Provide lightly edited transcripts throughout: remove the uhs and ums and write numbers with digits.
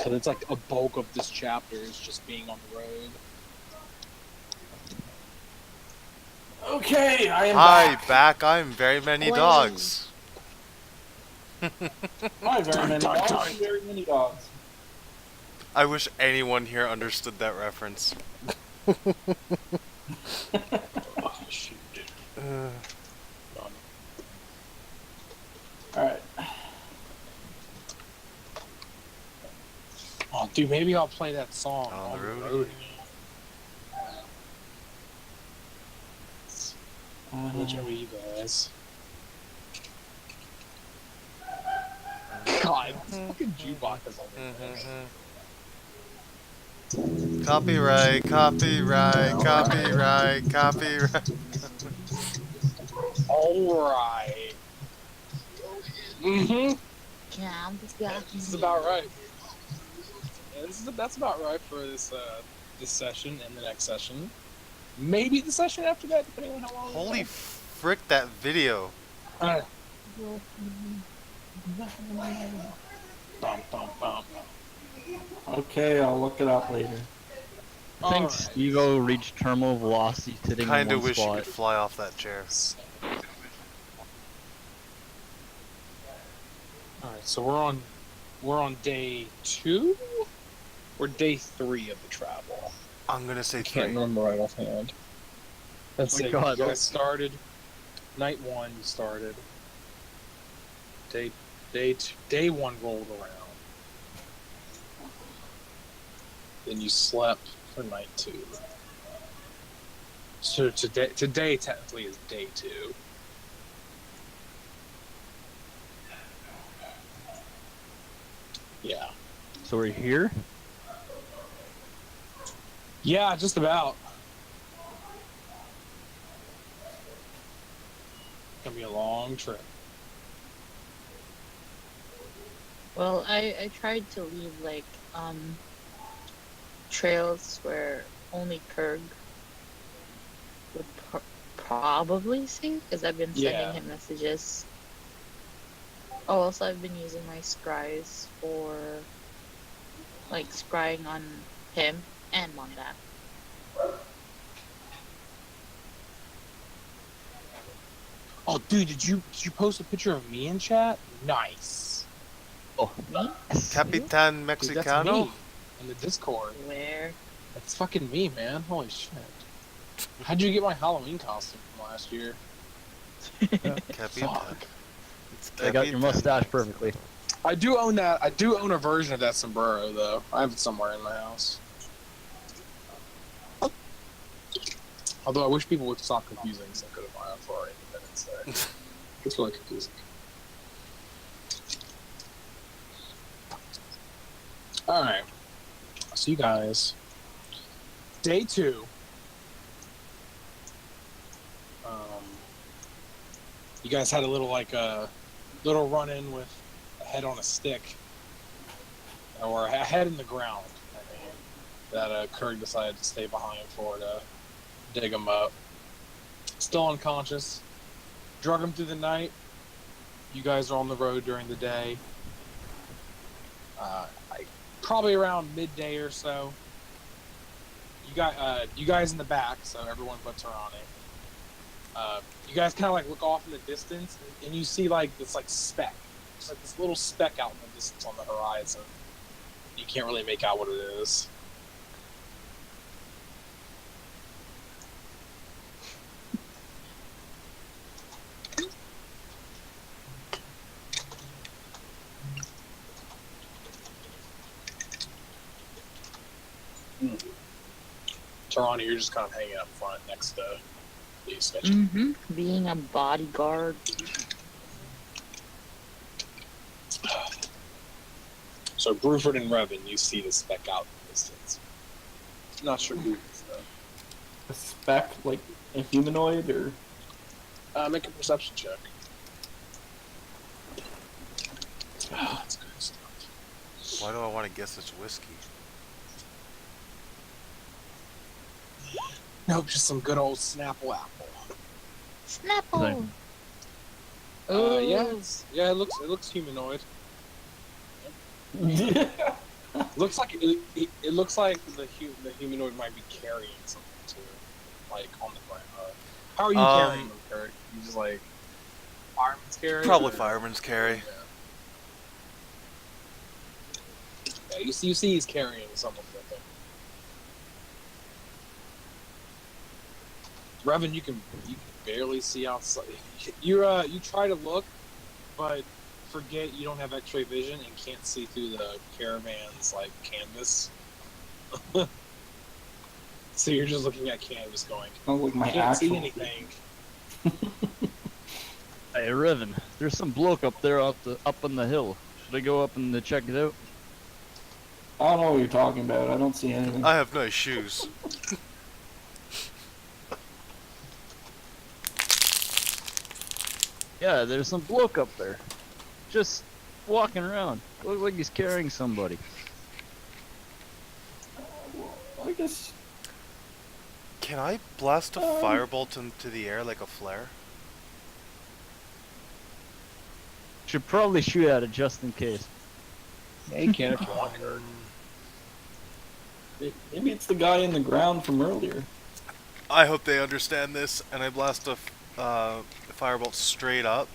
So that's like a bulk of this chapter is just being on the road. Okay, I am back. I'm very many dogs. Hi, very many dogs. Very many dogs. I wish anyone here understood that reference. Oh, shoot. Alright. Oh, dude, maybe I'll play that song On the road again. Whichever you guys. God, this fucking jukebox is on there. Copyright, copyright, copyright, copyright. Alright. Mm-hmm. This is about right. Yeah, that's about right for this this session and the next session. Maybe the session after that, depending on how long. Holy frick, that video. Bum, bum, bum. Okay, I'll look it up later. I think Steve-O reached terminal velocity sitting in Kinda one wish you spot. could fly off that chair. Alright, so we're on day 2 or day 3 of the travel. I'm gonna say I can't 3. remember right offhand. Let's Oh my see. God. You guys started night 1. You started day 1 rolled around. Then you slept for night 2. So today technically is day 2. Yeah. So we're here? Yeah, just about. Gonna be a long trip. Well, I tried to leave like trails where only Kurg would probably see, because I've been sending him messages. Oh, also I've been using my scries for like scrying on him and Mondat. Oh, dude, did you post a picture of me in chat? Nice. Oh, Me? Capitan Dude, that's Mexicano? me in the Discord. Where? That's fucking me, man. Holy shit. How'd you get my Halloween costume from last year? Capitan. Fuck. It's I got your Capitan. mustache perfectly. I do own that. I do own a version of that sombrero, though. I have it somewhere in my house. Although I wish people would stop confusing Cinco de Mayo for our Independence Day. It's really confusing. Alright. So you guys. Day 2. You guys had a little little run-in with a head on a stick. Or a head in the ground, I mean. That Kurg decided to stay behind for to dig him up. Still unconscious. Drug him through the night. You guys are on the road during the day. Probably around midday or so. You guys in the back, so everyone puts her on it. You guys kind of like look off in the distance, and you see like this like speck, just like this little speck out in the distance on the horizon. You can't really make out what it is. Tarani, you're just kind of hanging up front next to the sketching. Mm-hmm. Being a bodyguard. So Bruford and Revan, you see the speck out in the distance. Not sure who it is though. A speck, like a humanoid, or Make a perception check. Oh, that's good stuff. Why do I want to guess it's whiskey? Nope, just some good old Snapple apple. Snapple! Yeah, it looks humanoid. Looks like it looks like the humanoid might be carrying something too, like on the ground. How are you carrying them, Kurt? You just like fireman's carry? Probably or- fireman's carry. Yeah, you see he's carrying something with him. Revan, you can barely see outside. You try to look, but forget you don't have X-ray vision and can't see through the caravan's like canvas. So you're just looking at canvas, going, Sounds like my I can't see actual. anything. Hey, Revan, there's some bloke up there up on the hill. Should I go up and check it out? I don't know what you're talking about. I don't see anything. I have nice shoes. Yeah, there's some bloke up there. Just walking around. Looks like he's carrying somebody. I guess. Can I blast a firebolt into the air like a flare? Should probably shoot at it just in case. Yeah, you can if you want, Kurt. Maybe it's the guy in the ground from earlier. I hope they understand this, and I blast a firebolt straight up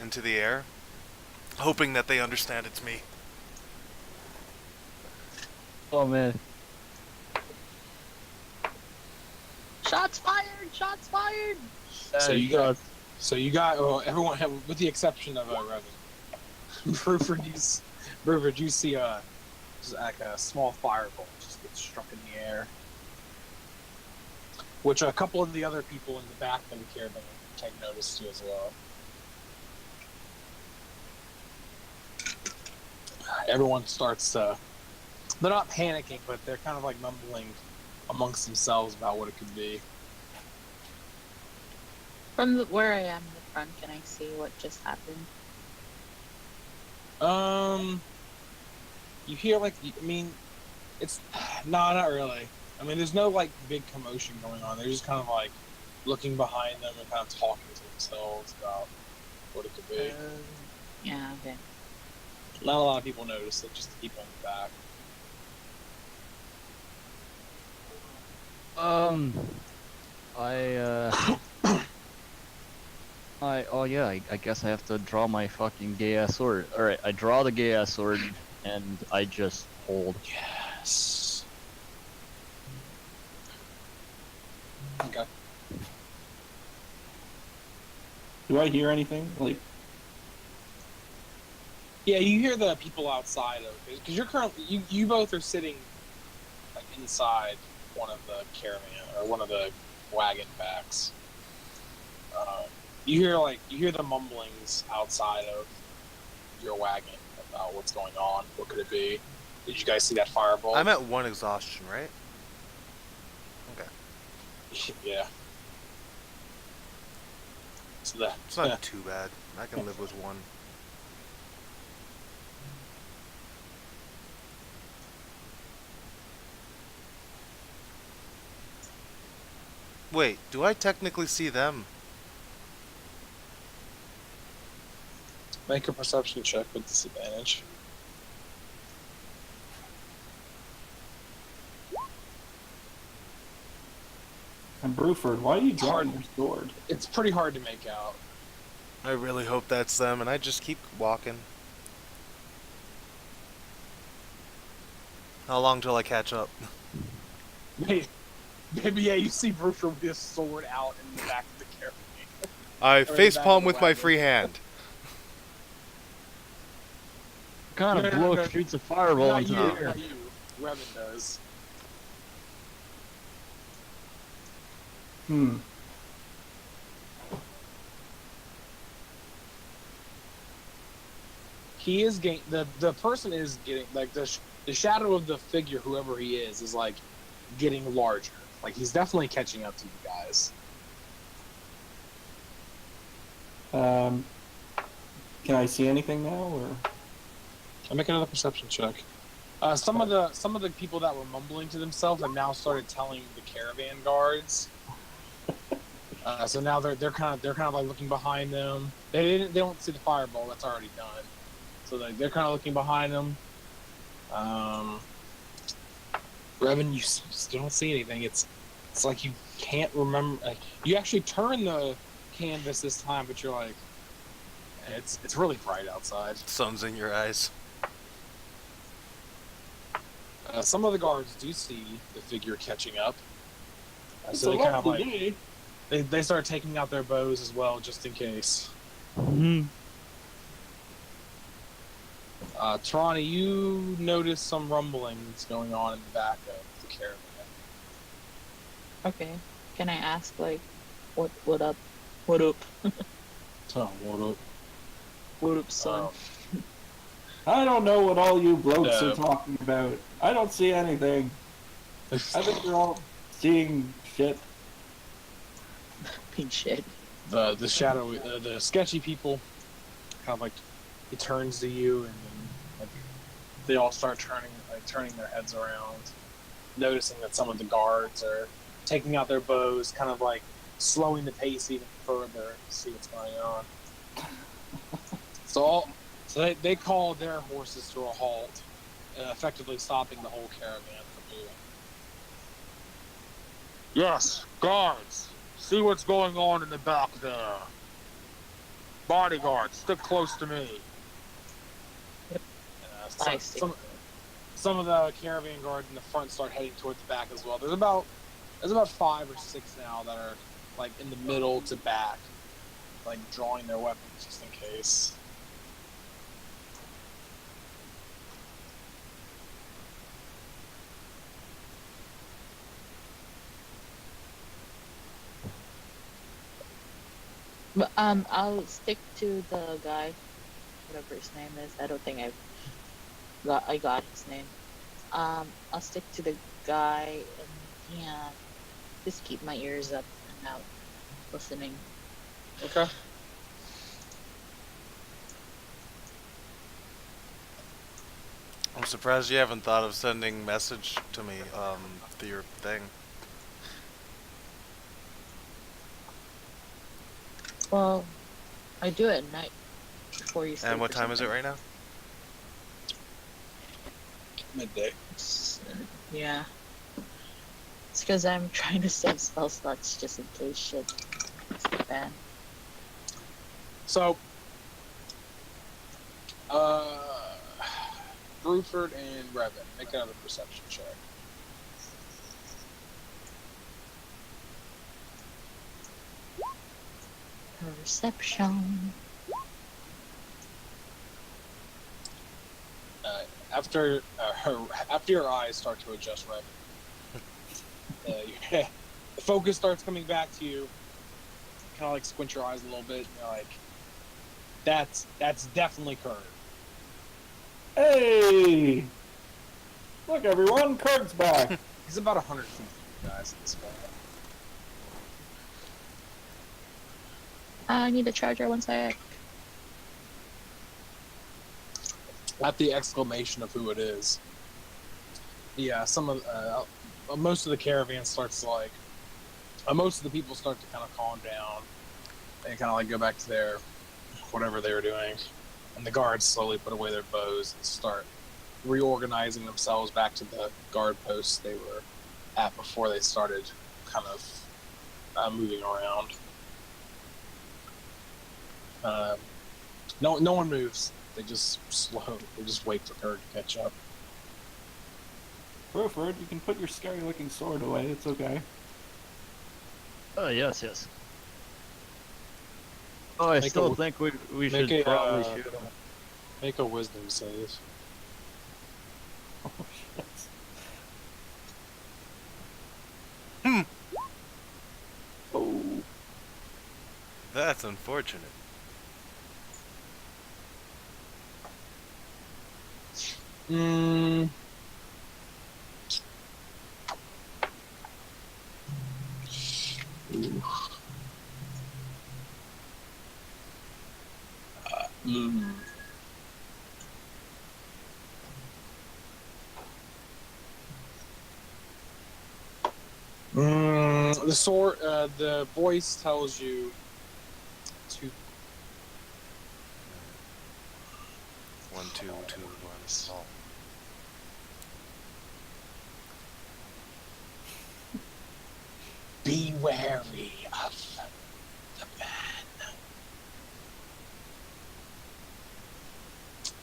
into the air, hoping that they understand it's me. Oh man. Shots fired! Shots fired! So you got well, everyone have, with the exception of Revan. Bruford, you see just like a small firebolt just get struck in the air, which a couple of the other people in the back of the caravan take notice to as well. Everyone starts they're not panicking, but they're kind of like mumbling amongst themselves about what it could be. From where I am in the front, can I see what just happened? You hear like, I mean, it's not really. I mean, there's no like big commotion going on. They're just kind of like looking behind them and kind of talking to themselves about what it could be. Yeah, okay. Not a lot of people notice it, just the people in the back. I guess I have to draw my fucking gay ass sword. Alright, I draw the gay ass sword and I just hold. Yes. Okay. Do I hear anything? Like, Yeah, you hear the people outside of because you're currently you both are sitting like inside one of the caravan or one of the wagon backs. You hear the mumblings outside of your wagon about what's going on. What could it be? Did you guys see that firebolt? I'm at 1 exhaustion, right? Okay. Yeah. So that It's not too bad. I can live with 1. Wait, do I technically see them? make a perception check with disadvantage. and Bruford, why are you drawing your sword? It's pretty hard to make out. I really hope that's them, and I just keep walking. How long till I catch up? Maybe yeah, you see Bruford with his sword out in the back of the caravan. I the back facepalm of the with my wagon. free hand. What kind of No, bloke no, shoots a fireball Not into you, the air? not you. Revan does. He is getting the person is getting like the shadow of the figure, whoever he is like getting larger. Like he's definitely catching up to you guys. Can I see anything now, or? I'll make another perception check. Some of the people that were mumbling to themselves have now started telling the caravan guards. So now they're kind of like looking behind them. They don't see the fireball that's already done. So they're kind of looking behind them. Revan, you still don't see anything. It's like you can't remember. Like, you actually turn the canvas this time, but you're like, it's really bright outside. Sun's in your eyes. Some of the guards do see the figure catching up, It's so a they kind of lovely like day. they start taking out their bows as well, just in case. Mhm. Tarani, you notice some rumblings going on in the back of the caravan. Okay. Can I ask like, what up? What up? So, what What up, son? up? I don't know what all you blokes Uh, are talking about. I don't see anything. I think you're all seeing shit. Pink shit. the shadow, the sketchy people, kind of like he turns to you, and then like, they all start turning their heads around, noticing that some of the guards are taking out their bows, kind of like slowing the pace even further to see what's going on. So they call their horses to a halt, effectively stopping the whole caravan from moving. Yes, guards, see what's going on in the back there. Bodyguards, stick close to me. I see. Some of the caravan guards in the front start heading toward the back as well. There's about 5 or 6 now that are like in the middle to back, like drawing their weapons just in case. But I'll stick to the guy, whatever his name is. I don't think I got his name. I'll stick to the guy and yeah, just keep my ears up and out, listening. Okay. I'm surprised you haven't thought of sending message to me through your thing. Well, I do it at night before you sleep. And what or time is it something. right now? Midday. Yeah. It's because I'm trying to save spell slots just in case shit hits the fan. So, Bruford and Revan, make another perception check. Perception. After your eyes start to adjust, Revan, the focus starts coming back to you. Kind of like squint your eyes a little bit. And you're like, that's definitely Kurg. Hey! Look, everyone, Kurg's back. He's about 100 feet from you guys at this point. I need a charger one sec. At the exclamation of who it is, yeah, most of the caravan starts to like, most of the people start to kind of calm down and kind of like go back to their whatever they were doing, and the guards slowly put away their bows and start reorganizing themselves back to the guard posts they were at before they started kind of moving around. No one moves. They just wait for Kurg to catch up. Bruford, you can put your scary-looking sword away. It's okay. Yes. Oh, I Make still a- think we Make should probably a shoot him. make a wisdom save. Oh, shit. Oh. That's unfortunate. Mm. Ooh. Mm. The sword, the voice tells you to 1, 2, 2, 1. Oh. wary of the man.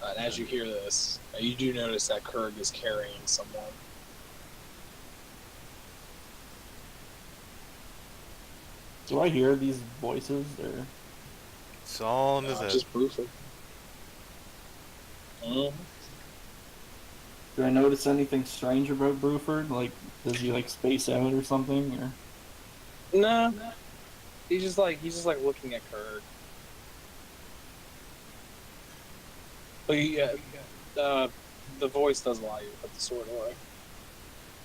And as you hear this, you do notice that Kurg is carrying someone. Do I hear these voices or? It's all in his head. Just Bruford. Do I notice anything strange about Bruford? Like, does he like space out or something? Or No. He's just like looking at Kurg. But the voice does allow you to put the sword away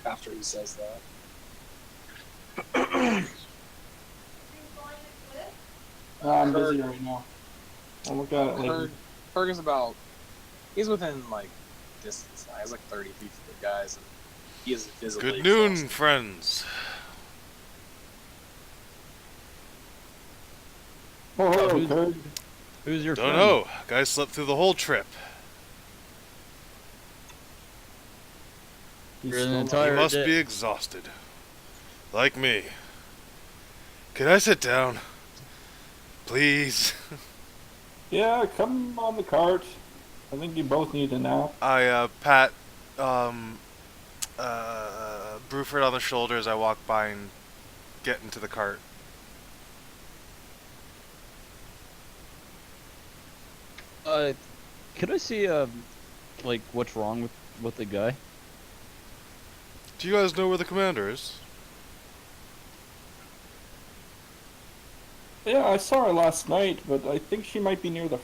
after he says that. I'm busy right now. I'll look at it later. Kurg is he's within like distance now. He's like 30 feet from the guys, and he is visibly Good noon, exhausted. friends. Oh, hello, who's- Kurg. Who's your Don't friend? know. Guys slept through the whole trip. He's You're an still entire- You must day. be exhausted. Like me. Can I sit down? Please. Yeah, come on the cart. I think you both need a nap. I pat Bruford on the shoulder as I walk by and get into the cart. Could I see like what's wrong with the guy? Do you guys know where the commander is? Yeah, I saw her last night, but I think she might be near the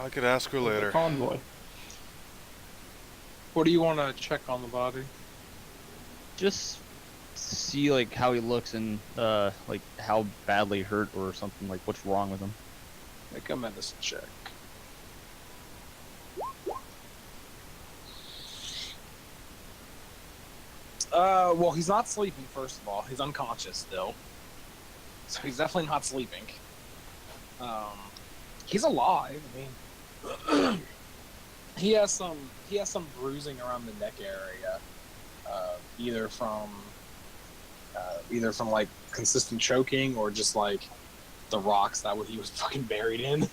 I could ask her the later. convoy. What do you want to check on the body? Just see like how he looks and like how badly hurt or something, like what's wrong with him. Make a medicine check. Well, he's not sleeping, first of all. He's unconscious still. So he's definitely not sleeping. He's alive. I mean, he has some bruising around the neck area, either from like consistent choking or just like the rocks that he was fucking buried in.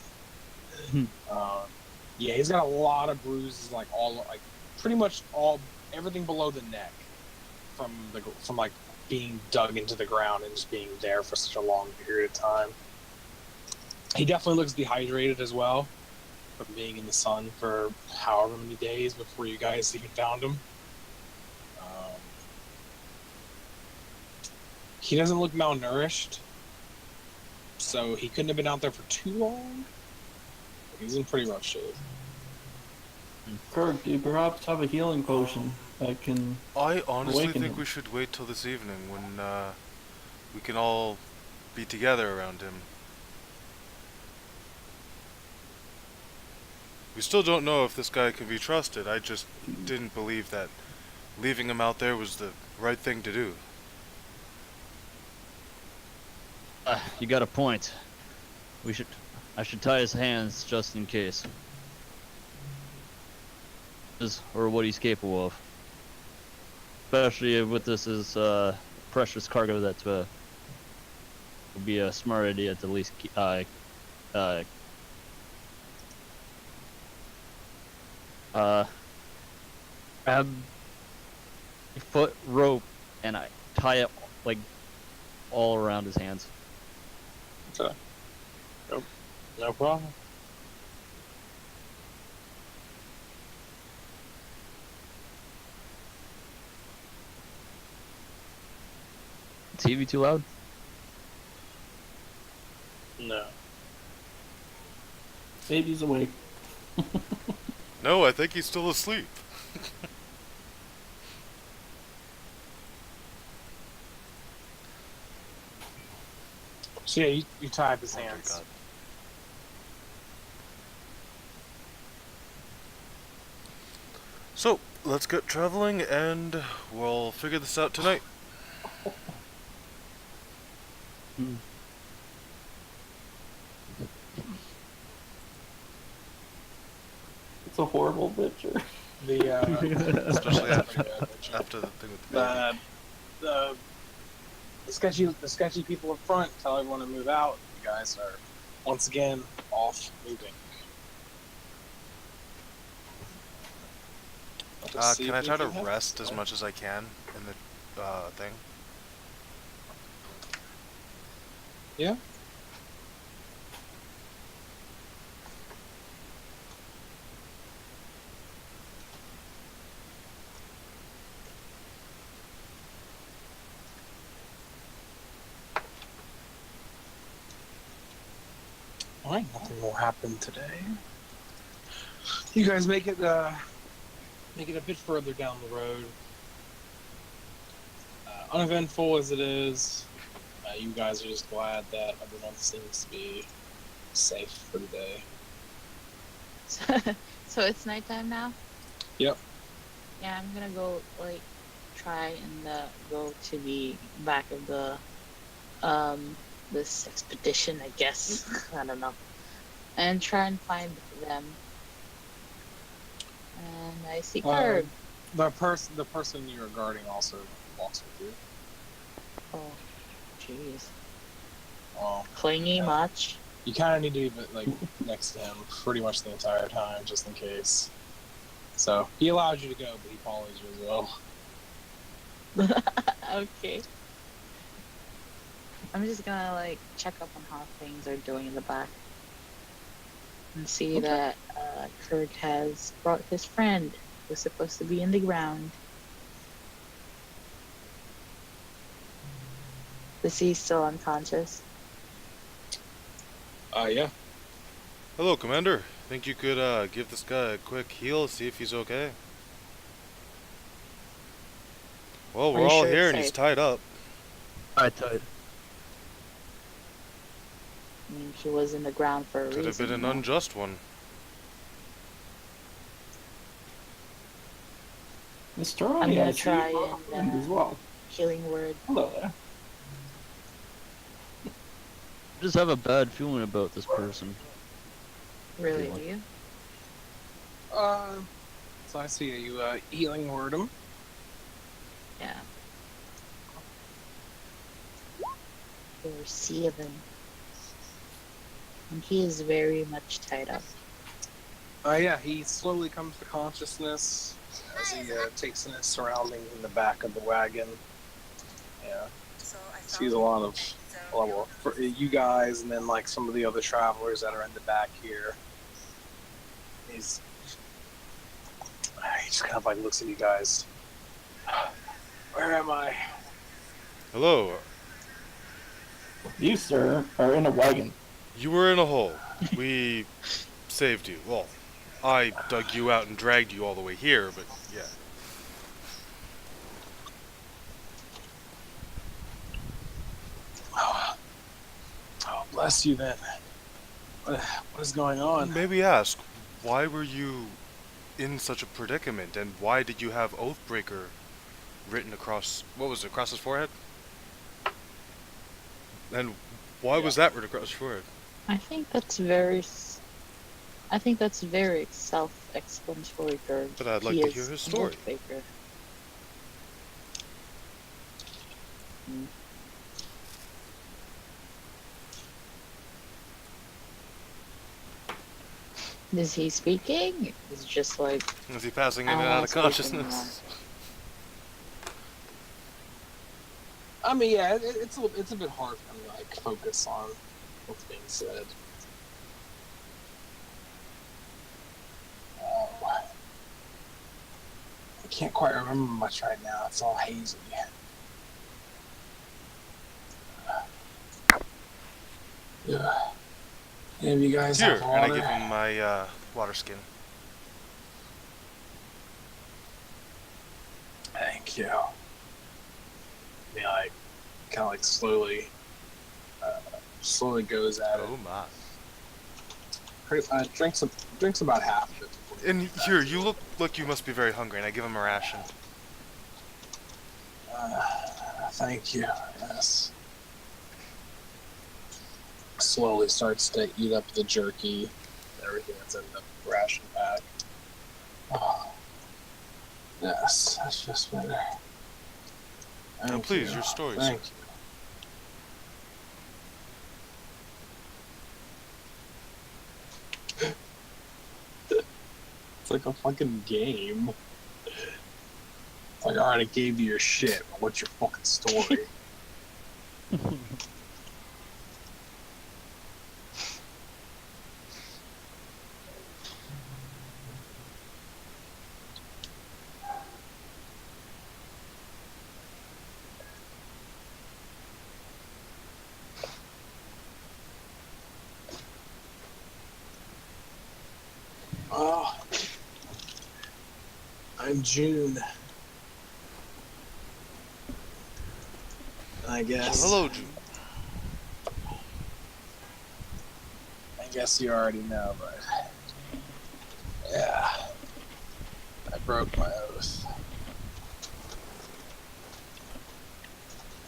Yeah, he's got a lot of bruises, like pretty much everything below the neck, from like being dug into the ground and just being there for such a long period of time. He definitely looks dehydrated as well, from being in the sun for however many days before you guys even found him. He doesn't look malnourished, so he couldn't have been out there for too long. He's in pretty rough shape. Kurg, do you perhaps have a healing potion that can... I honestly Awaken think him. we should wait till this evening when we can all be together around him. We still don't know if this guy can be trusted. I just didn't believe that leaving him out there was the right thing to do. You got a point. I should tie his hands just in case. Or what he's capable of. Especially with this as precious cargo, that would be a smart idea to at least grab a foot rope and I tie it like all around his hands. Okay. Nope. No problem. TV too loud? No. Baby's awake. No, I think he's still asleep. So yeah, you tie up his Oh my hands. God. So, let's get traveling and we'll figure this out tonight. It's a horrible picture. The Especially that's pretty good, actually. after the thing with the baby. the the sketchy people up front tell everyone to move out. You guys are once again off moving. Let's see Can if I try to anything happens. rest as much as I can in the thing? Yeah. Alright, nothing more happened today. You guys make it a bit further down the road. Uneventful as it is, you guys are just glad that everyone seems to be safe for the day. So it's nighttime now? Yep. Yeah, I'm gonna go, like, try and go to the back of the, this expedition, I guess. I don't know. And try and find them. And I see Kirk. The person you're guarding also walks with you. Oh, jeez. Well, Clingy yeah. much? You kind of need to be like next to him pretty much the entire time, just in case. So he allows you to go, but he follows you as well. Okay. I'm just gonna, like, check up on how things are doing in the back. And see Okay. that Kirk has brought his friend, who's supposed to be in the ground. Is he still unconscious? Yeah. Hello, Commander. Think you could give this guy a quick heal, see if he's okay? Well, Are we're you all sure here it's and he's safe? tied up. I tied. I mean, he was in the ground for a Could have reason. been an you know? unjust one. Mr. I'm Ronnie, gonna I see try you brought a friend and as well. Healing word. Hello there. I just have a bad feeling about this person. Really, Healing. do you? So I see you healing word him. Yeah. There are 7. And he is very much tied up. Yeah, he slowly comes to consciousness as he takes in his surroundings in the back of the wagon. Yeah, sees a lot of for you guys, and then like some of the other travelers that are in the back here. He just kind of like looks at you guys. Where am I? Hello. You, sir, are in a wagon. You were in a hole. We saved you. Well, I dug you out and dragged you all the way here, but yeah. Oh, bless you then. What is going on? Maybe ask, why were you in such a predicament, and why did you have Oathbreaker written across, what was it, across his forehead? And why was that written across his forehead? I think that's very self-explanatory, Kirk. But I'd like He to is hear his an story. Oathbreaker. Hmm. Is he speaking? It's just like, Is he passing in and I out of speak consciousness? I mean, yeah, it's a bit hard for him to like focus on what's being said. I can't quite remember much right now. It's all hazy. Yeah. Any of you guys Here, have and I water? give him my water skin. Thank you. Yeah, like kind of like slowly goes at Oh my. it. Drinks about half of it. before he And goes back here, to you it. look like you must be very hungry, and I give him a ration. Thank you. Yes. Slowly starts to eat up the jerky and everything that's in the ration pack. Oh. Yes, that's just better. Now Thank please, you. your stories. Thank you. It's like a fucking game. It's like, alright, I gave you your shit. But what's your fucking story? Oh, I'm June. I guess. Hello, June. I guess you already know, but yeah, I broke my oath.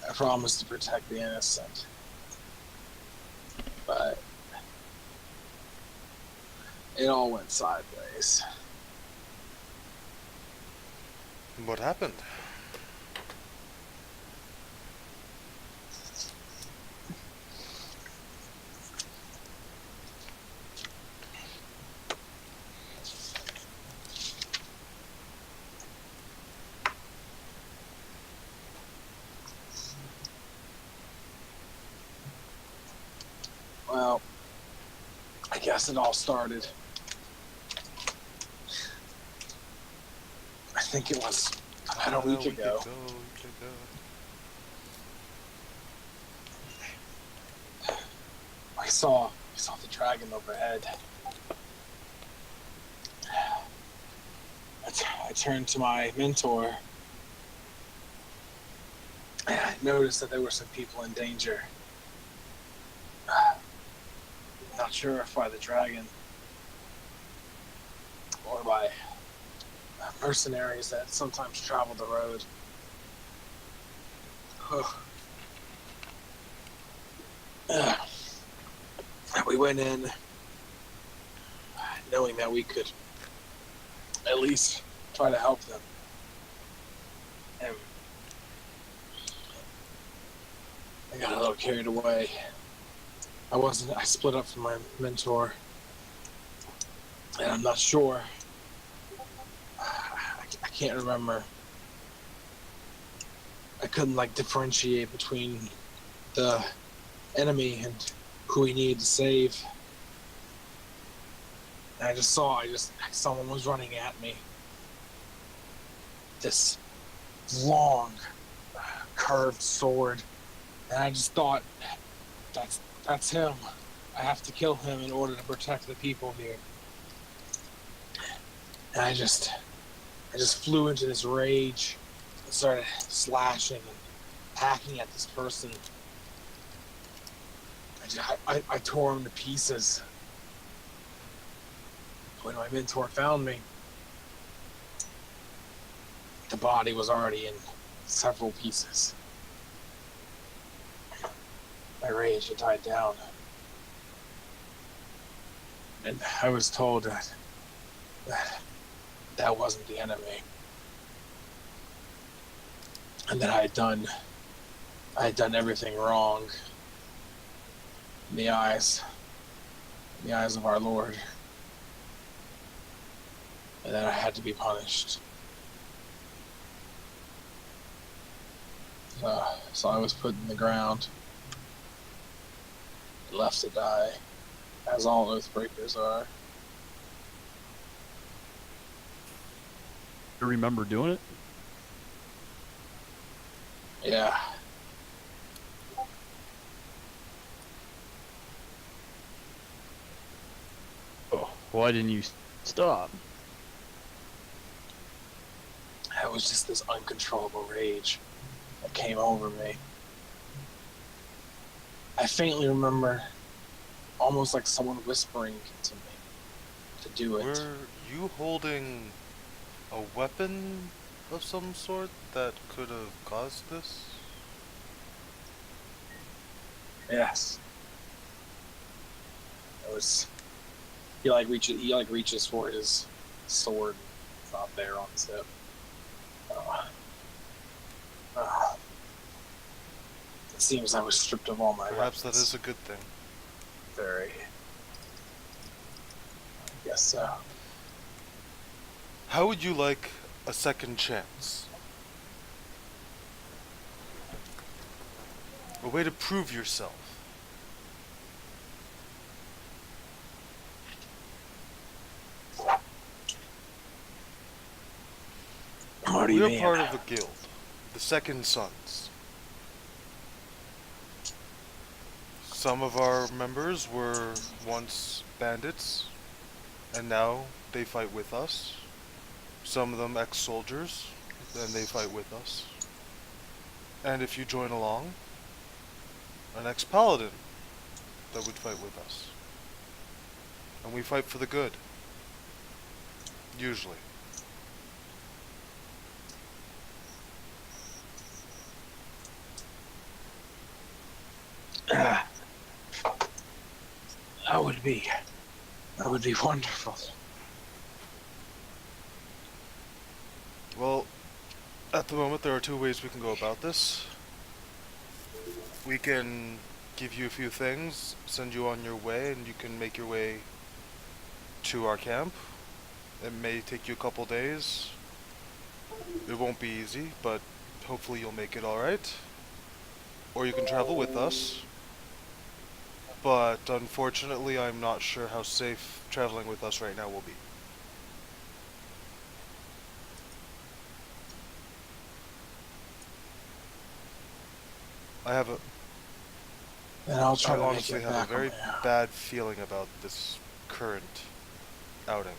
I promised to protect the innocent, but it all went sideways. What happened? Well, I guess it all started. I think it was about a week ago. I saw the dragon overhead. I turned to my mentor. And I noticed that there were some people in danger. Not sure if by the dragon or by mercenaries that sometimes travel the road. We went in knowing that we could at least try to help them. And I got a little carried away. I split up from my mentor. And I'm not sure. I can't remember. I couldn't differentiate between the enemy and who we needed to save. And I just saw someone was running at me. This long, curved sword. And I just thought, that's him. I have to kill him in order to protect the people here. And I just flew into this rage and started slashing and hacking at this person. I tore him to pieces. When my mentor found me, the body was already in several pieces. My rage had died down. And I was told that wasn't the enemy. And that I had done everything wrong in the eyes of our Lord. And that I had to be punished. So I was put in the ground. Left to die, as all Oathbreakers are. You remember doing it? Yeah. Oh, why didn't you stop? It was just this uncontrollable rage that came over me. I faintly remember almost like someone whispering to me to do it. Were you holding a weapon of some sort that could have caused this? Yes. It was. He reaches for his sword. It's not there on his hip. It seems I was stripped of all my Perhaps weapons. that is a good thing. Very. I guess so. How would you like a second chance? A way to prove yourself. What do We you are mean? part of a guild, the Second Sons. Some of our members were once bandits, and now they fight with us. Some of them ex-soldiers, and they fight with us. And if you join along, an ex-paladin that would fight with us. And we fight for the good. Usually. That would be wonderful. Well, at the moment there are two ways we can go about this. We can give you a few things, send you on your way, and you can make your way to our camp. It may take you a couple days. It won't be easy, but hopefully you'll make it alright. Or you can travel with us. But unfortunately, I'm not sure how safe traveling with us right now will be. I have a And I'll try I to make honestly it have a back very on my own. bad feeling about this current outing.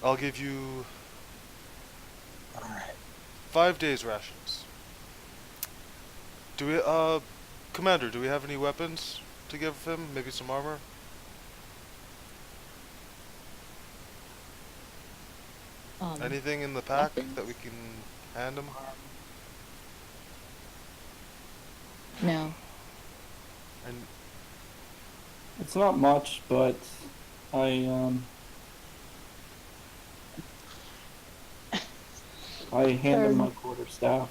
I'll give you Alright. 5 days rations. Do we, Commander, do we have any weapons to give him? Maybe some armor? Anything in the pack weapons? that we can hand him? No. And It's not much, but I hand him my quarterstaff.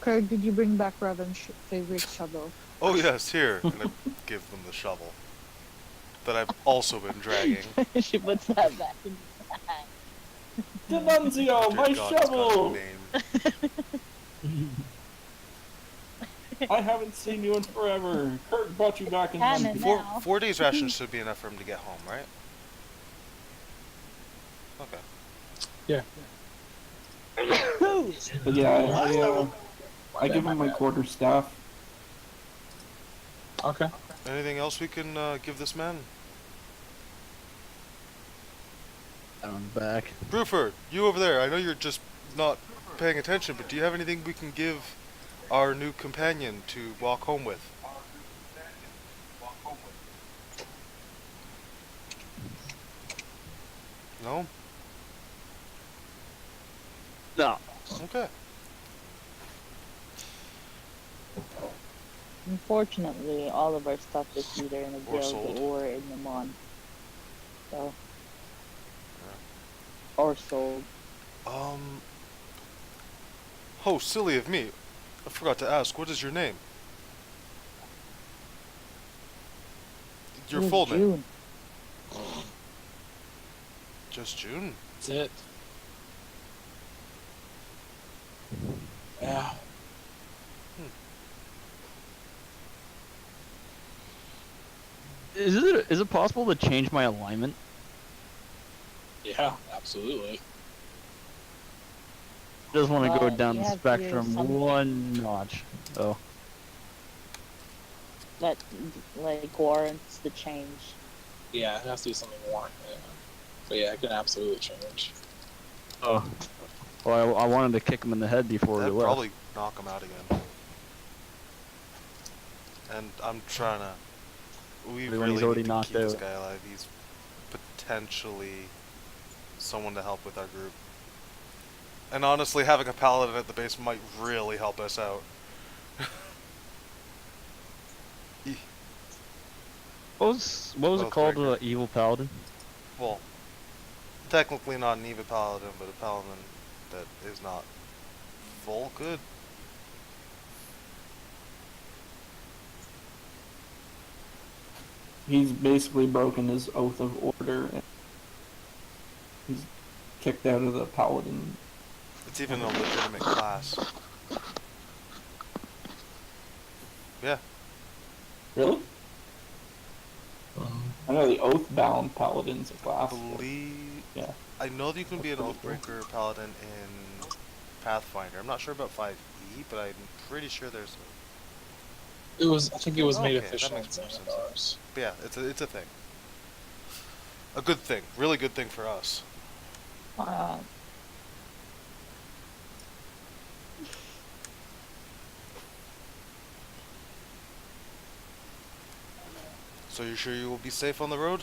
Kirk, did you bring back Raven's favorite shovel? oh yes, here, and I give them the shovel that I've also been dragging. She puts that back in the bag. Denunzio, my Dear God, it's got a shovel! name. I haven't seen you in forever. Kurt brought you back in Cannon. one. Now. 4 days rations should be enough for him to get home, right? Okay. Yeah. But yeah, I give him my quarterstaff. Okay. Anything else we can give this man? I'm back. Bruford, you over there. I know you're just not paying attention, but do you have anything we can give our new companion to walk home with? No? No. Okay. Unfortunately, all of our stuff is either in the Or guild sold. or in the mon. So. Or sold. Oh, silly of me. I forgot to ask, what is your name? Your Ooh, full name? June. Just June? That's it. Yeah. Is it possible to change my alignment? Yeah, absolutely. Just want to go Well, down you the have to use spectrum something. one notch. Oh. That, like, warrants the change. Yeah, it has to be something more. Yeah. But yeah, it can absolutely change. Oh. Well, I wanted to kick him in the head before we That'd left. probably knock him out again. And I'm trying to... We When really he's already need to knocked keep this out. guy alive. He's potentially someone to help with our group. And honestly, having a paladin at the base might really help us out. What was Both it called? very good. Evil Paladin? Well, technically not an evil paladin, but a paladin that is not full good. he's basically broken his oath of order, and he's kicked out of the paladin. It's even a legitimate class. Yeah. Really? Um, I know the oath-bound paladin's a I class. believe. Yeah. I know that you can be an Oathbreaker paladin in Pathfinder. I'm not sure about 5e, but I'm pretty sure there's. I think it was made Okay, that official in makes more sense. Xanathar's. But yeah, it's a thing. A good thing, really good thing for us. So you're sure you will be safe on the road?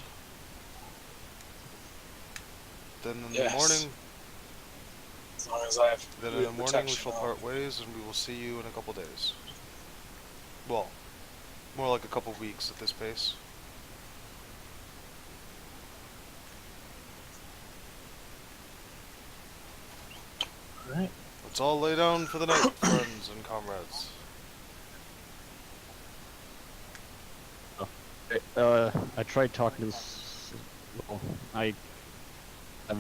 Then in the Yes. morning, As long as I have then in good the morning we protection shall on. part ways, and we will see you in a couple days. Well, more like a couple weeks at this pace. Alright. Let's all lay down for the night, friends and comrades. I tried talking to this. Well, I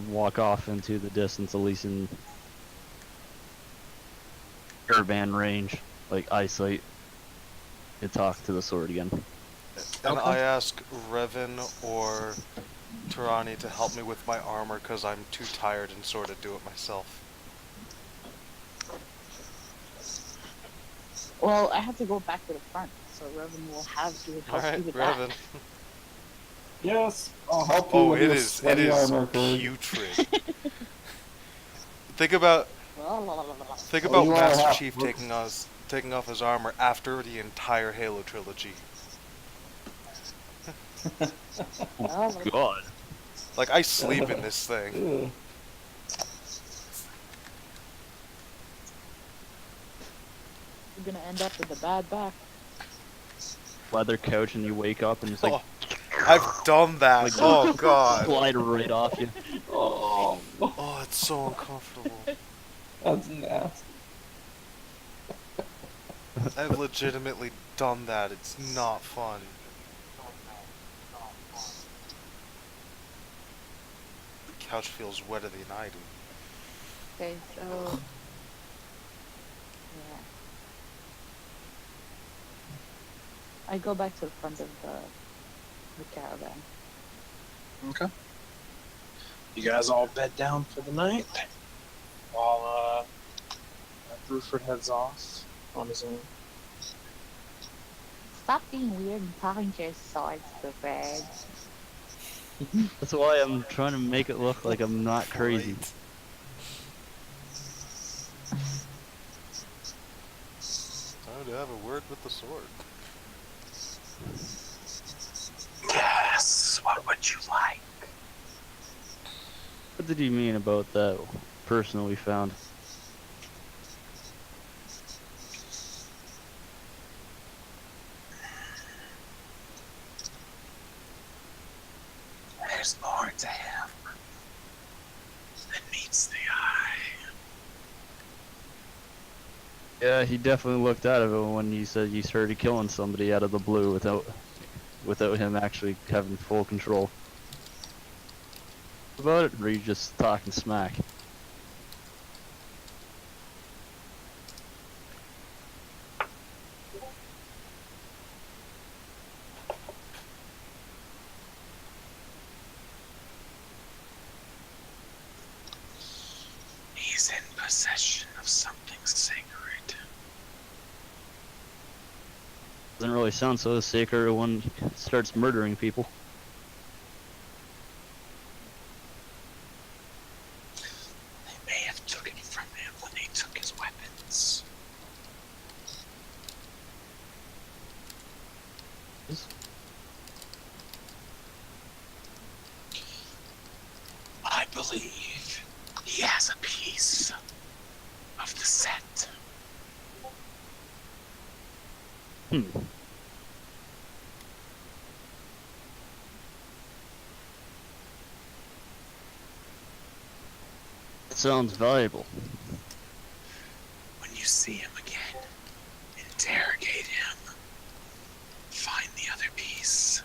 walk off into the distance, at least in airband range, like eyesight, and talk to the sword again. And Okay. I ask Revan or Tarani to help me with my armor because I'm too tired and sort of do it myself. Well, I have to go back to the front, so Revan will have to help you Alright, with Revan. that. Yes, I'll help you Oh, with it your is sweaty armor, Kirk. putrid. Think about Oh, you are Master half- Chief taking off his armor after the entire Halo trilogy. Oh God! Like I sleep in this thing. Ugh. You're gonna end up with a bad back. Leather couch, and you wake up, and it's like Oh, I've done that. Like- Oh god. slide right off you. Oh, Oh, it's so uncomfortable. that's nasty. I've legitimately done that. It's not fun. The couch feels wetter than I do. Okay, so yeah, I go back to the front of the caravan. Okay. You guys all bed down for the night while Bruford heads off on his own. Stop being weird and talking to your swords, Bruford. That's why I'm trying to make it look like I'm not crazy. Right. Time to have a word with the sword. Yes. What would you like? What did you mean about that person we found? There's more to him than meets the eye. Yeah, he definitely looked out of it when you said you started killing somebody out of the blue without him actually having full control about it, or are you just talking smack? He's in possession of something sacred. Doesn't really sound so sacred when he starts murdering people. They may have took it from him when they took his weapons. I believe he has a piece of the set. Hmm. Sounds valuable. When you see him again, interrogate him. Find the other piece.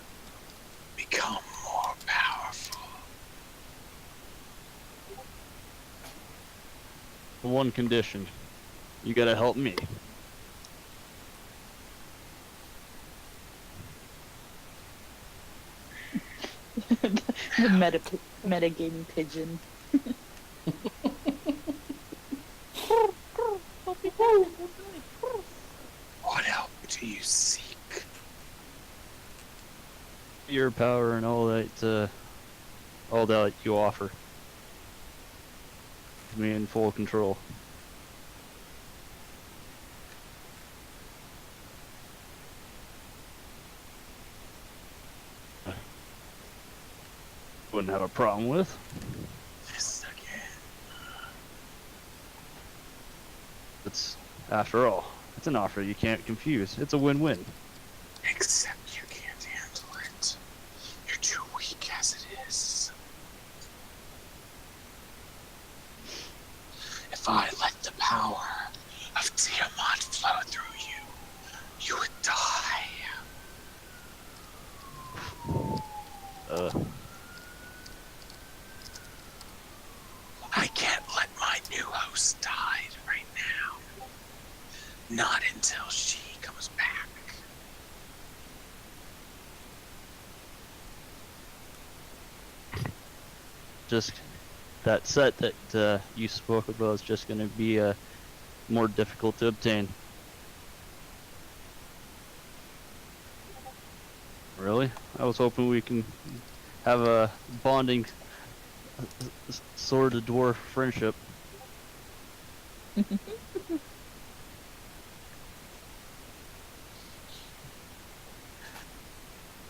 one condition. You gotta help me. The metagaming pigeon. What help do you seek? Your power and all that you offer. Me in full control. Wouldn't have a problem with. This again. It's, after all, it's an offer you can't confuse. It's a win-win. Except you can't handle it. You're too weak as it is. If I let the power of Tiamat flow through you, you would die. I can't let my new host die right now. Not until she comes back. Just that set that you spoke about is just going to be more difficult to obtain. Really? I was hoping we can have a bonding sword to dwarf friendship.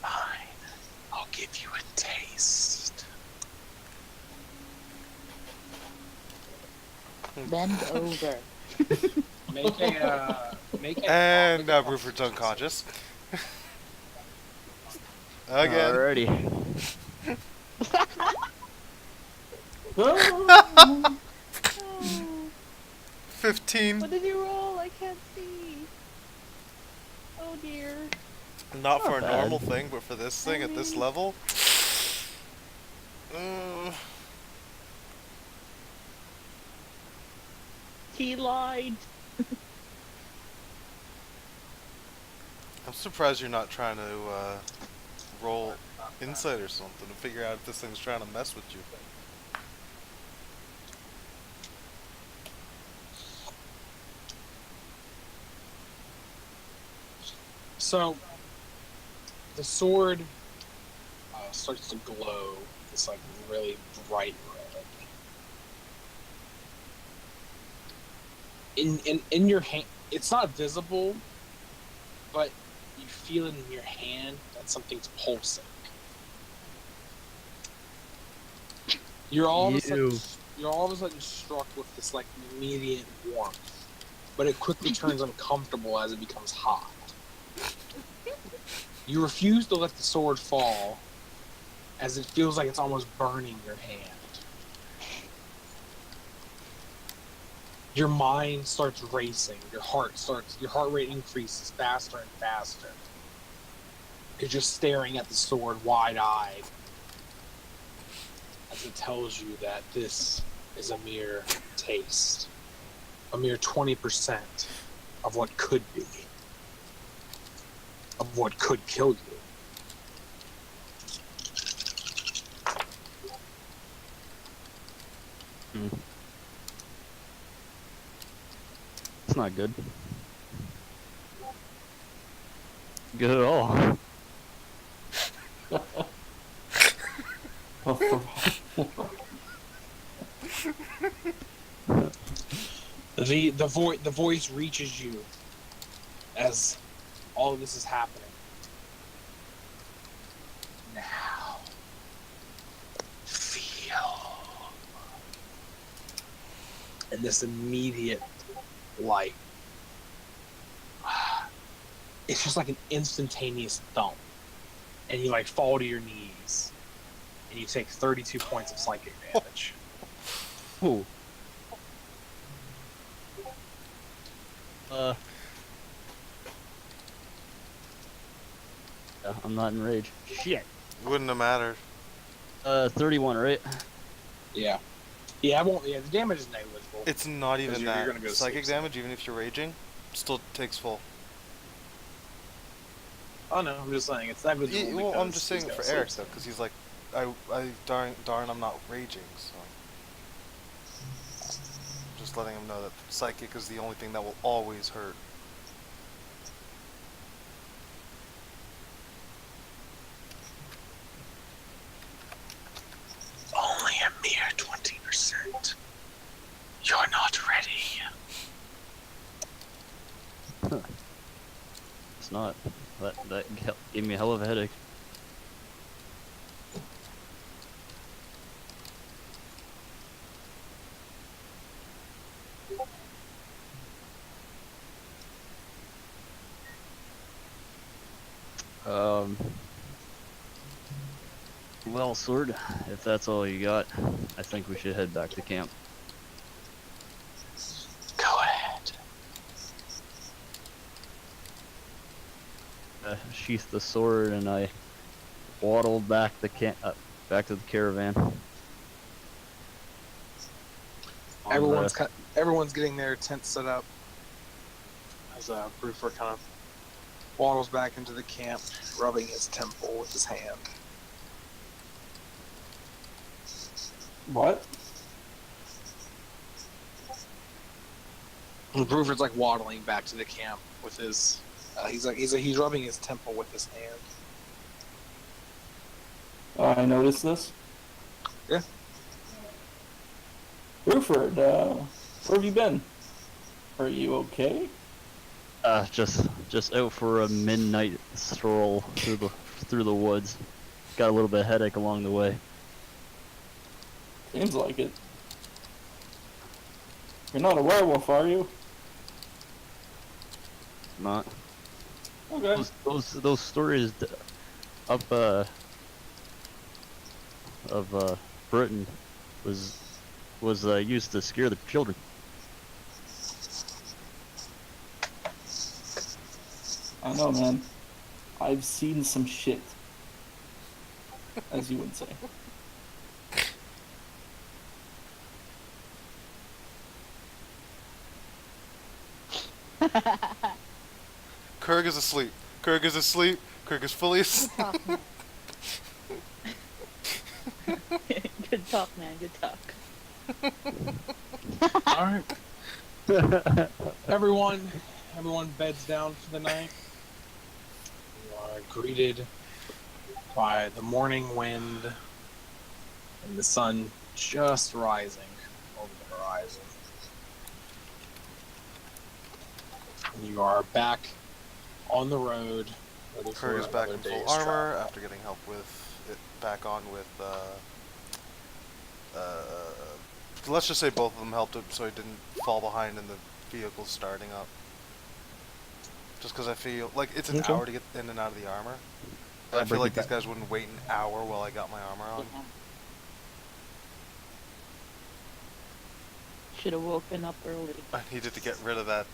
Fine. I'll give you a taste. Bend over. Make a And Rupert's unconscious. Again. Alrighty. Ah! 15. What did you roll? I can't see. Oh dear. Not for a bad. normal thing, but for this thing at this level. He lied. I'm surprised you're not trying to roll insight or something to figure out if this thing's trying to mess with you. So, the sword starts to glow. It's like really bright red. In your hand, it's not visible, but you feel it in your hand that something's pulsing. You're all of a sudden struck with this like immediate warmth, but it quickly turns uncomfortable as it becomes hot. You refuse to let the sword fall, as it feels like it's almost burning your hand. Your mind starts racing. Your heart rate increases faster and faster. You're just staring at the sword wide-eyed, as it tells you that this is a mere taste, a mere 20% of what could be, of what could kill you. It's not good. Good at all. The voice reaches you as all of this is happening. Now, feel. And this immediate light. It's just like an instantaneous thump. And you like fall to your knees. And you take 32 points of psychic damage. Ooh. Yeah, I'm not enraged. Shit. Wouldn't have mattered. 31, right? Yeah. Yeah, I won't. Yeah, the damage is negligible. It's not 'Cause even you're that. gonna go Psychic sleep. damage, even if you're raging, still takes full. Oh no, I'm just saying it's negligible. Well, I'm because just he's saying it gonna for sleep Eric though, soon. because he's like, darn, I'm not raging, so. Just letting him know that psychic is the only thing that will always hurt. Only a mere 20%. You're not ready. It's not. That gave me a hell of a headache. Um. Well, Sword, if that's all you got, I think we should head back to camp. Go ahead. Sheathed the sword and I waddled back back to the caravan. Everyone's getting their tent set up. As Bruford kind of waddles back into the camp, rubbing his temple with his hand. What? And Bruford's like waddling back to the camp with his. He's rubbing his temple with his hand. I noticed this. Yeah. Bruford, where have you been? Are you okay? Just out for a midnight stroll through the woods. Got a little bit of headache along the way. Seems like it. You're not a werewolf, are you? Not Okay. those stories up of Britain was used to scare the children. I know, man. I've seen some shit. As you would say. Kurg is asleep. Kurg is asleep. Kurg is fully asleep. Good talk, man. Good talk. All right. Everyone beds down for the night. You are greeted by the morning wind and the sun just rising over the horizon. And you are back on the road. Ready for Kurg is back another in full day's armor travel. after getting help with it back on with let's just say both of them helped him so he didn't fall behind in the vehicle starting up. Just because I feel like it's an Okay. hour to get in and out of the armor. I'll I feel break like it these back. guys wouldn't wait an hour while I got my armor on. Should have woken up early. I needed to get rid of that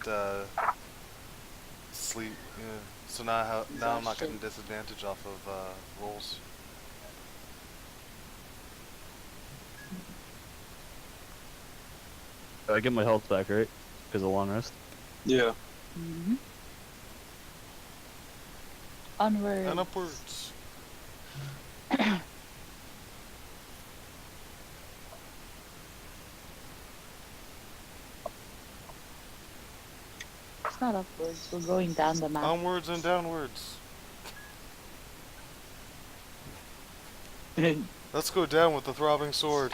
sleep. Yeah. So now I'm not getting disadvantage off of rolls. I get my health back, right? Because of long rest. Yeah. Mm-hmm. Onward. And upwards. It's not upwards. We're going down the map. Onwards and downwards. Let's go down with the throbbing sword.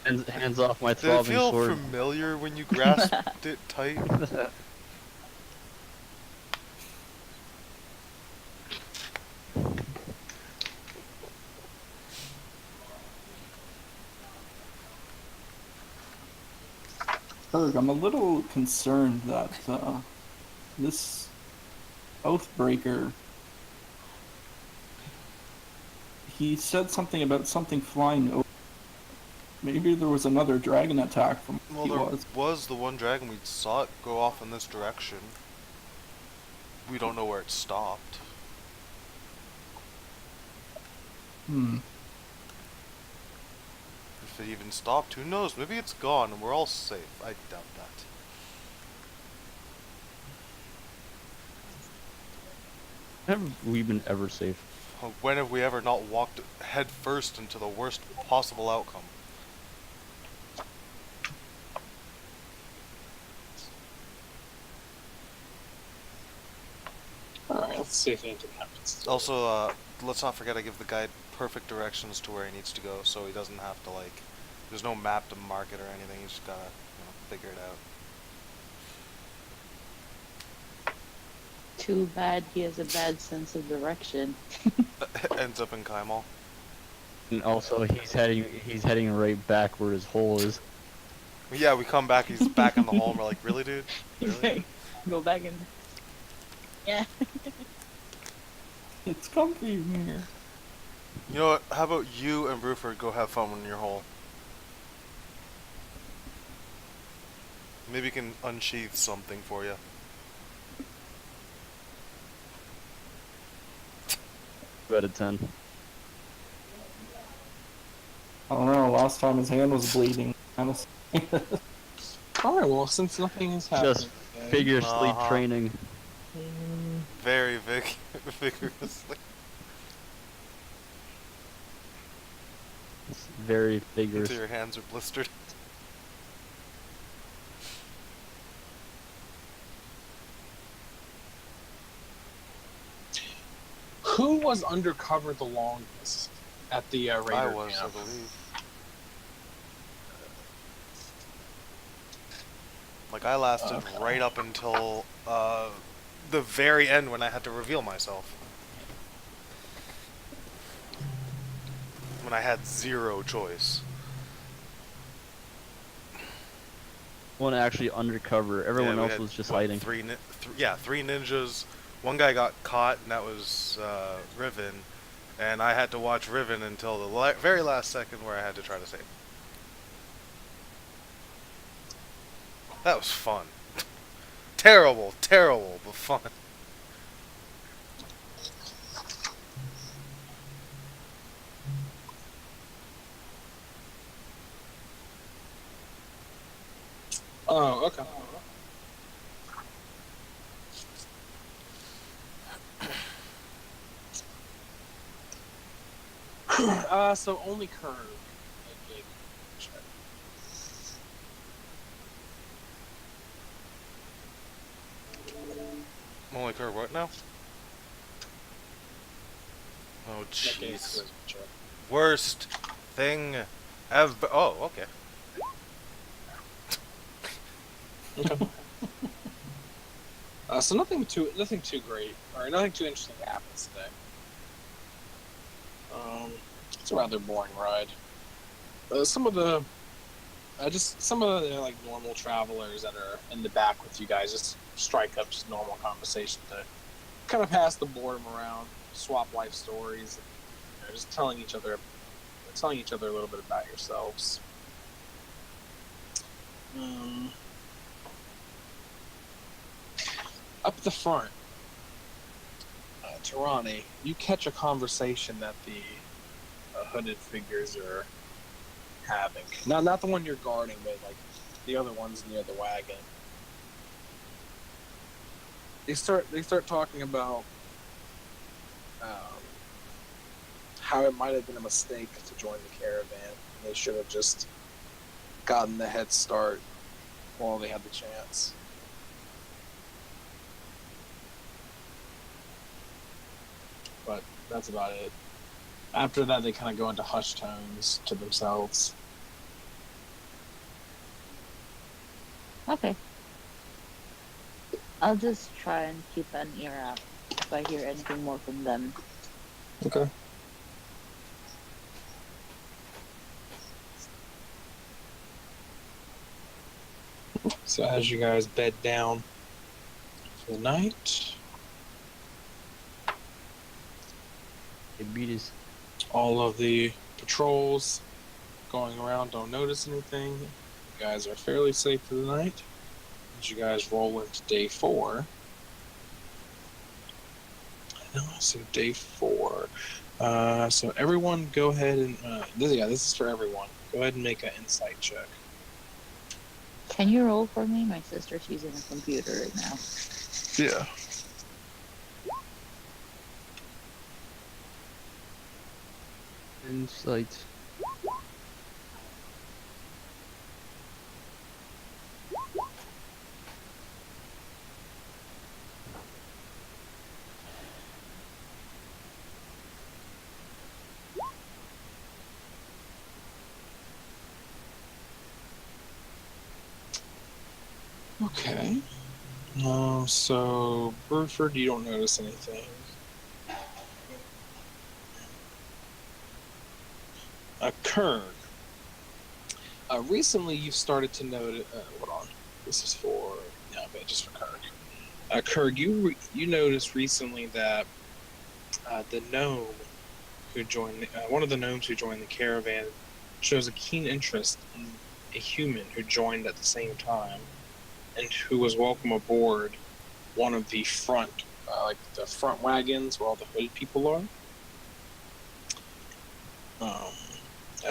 Hands off my Did it throbbing feel sword. familiar when you grasped it tight? Berg, I'm a little concerned that this Oathbreaker, he said something about something flying over. Maybe there was another dragon attack from Well, he there was. was the one dragon we saw it go off in this direction. We don't know where it stopped. If it even stopped, who knows? Maybe it's gone and we're all safe. I doubt that. Have we been ever safe? When have we ever not walked head first into the worst possible outcome? Alright, let's see if anything happens. Also, let's not forget I give the guide perfect directions to where he needs to go, so he doesn't have to, like, there's no map to mark it or anything, he's just gotta, figure it out. Too bad he has a bad sense of direction. Ends up in Kaimal. And also, he's heading right back where his hole is. Yeah, we come back, he's back in the hole, and we're like, really, dude? Really? Go back in. Yeah. It's comfy in here. You know what, how about you and Bruford go have fun in your hole? Maybe he can unsheath something for you. 2 out of 10. I don't know. Last time his hand was bleeding. Honestly. Alright, well, since nothing has happened. Just vigorously Uh-huh. training. Very vigorously. It's very vigorous. Until your hands are blistered. Who was undercover the longest at the Raider I was, I camp? believe. Like, I lasted Okay. right up until the very end when I had to reveal myself. When I had zero choice. One actually undercover. Everyone Yeah, we else had, was just what, hiding. three ninjas. One guy got caught, and that was Riven. And I had to watch Riven until the very last second where I had to try to save him. That was fun. Terrible, but fun. Oh, okay. So only Kern. Okay. Sure. Only Kerr, what now? Oh, Okay, jeez. sure. Worst thing ever. Oh, okay. Okay. So nothing too great or nothing too interesting happens today. It's a rather boring ride. Some of the like normal travelers that are in the back with you guys just strike up just normal conversation to kind of pass the boredom around, swap life stories, and just telling each other a little bit about yourselves. Up the front, Tirani, you catch a conversation that the hooded figures are having. Not the one you're guarding, but like the other ones near the wagon. They start talking about how it might have been a mistake to join the caravan. They should have just gotten the head start while they had the chance. But that's about it. After that, they kind of go into hushed tones to themselves. Okay. I'll just try and keep an ear out if I hear anything more from them. Okay. So as you guys bed down for the night, They beat us. all of the patrols going around don't notice anything. You guys are fairly safe for the night. As you guys roll into day 4. I know, so day 4. So everyone, go ahead and this is for everyone. Go ahead and make an insight check. Can you roll for me? My sister's using a computer right now. Yeah. Insight. Okay. So Burford, you don't notice anything. Kern. Recently, you've started to notice. Hold on. This is for okay, just for Kirk. Kirk, you noticed recently that the gnome who joined one of the gnomes who joined the caravan shows a keen interest in a human who joined at the same time and who was welcome aboard one of the front, like the front wagons where all the hooded people are.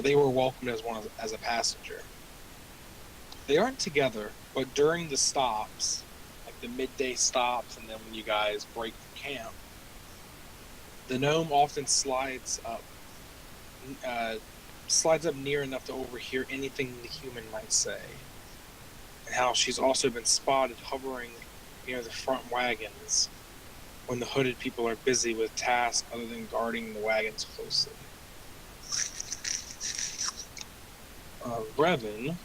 They were welcomed as a passenger. They aren't together, but during the stops, like the midday stops, and then when you guys break for camp, the gnome often slides up near enough to overhear anything the human might say. And how she's also been spotted hovering near the front wagons when the hooded people are busy with tasks other than guarding the wagons closely. Brevin,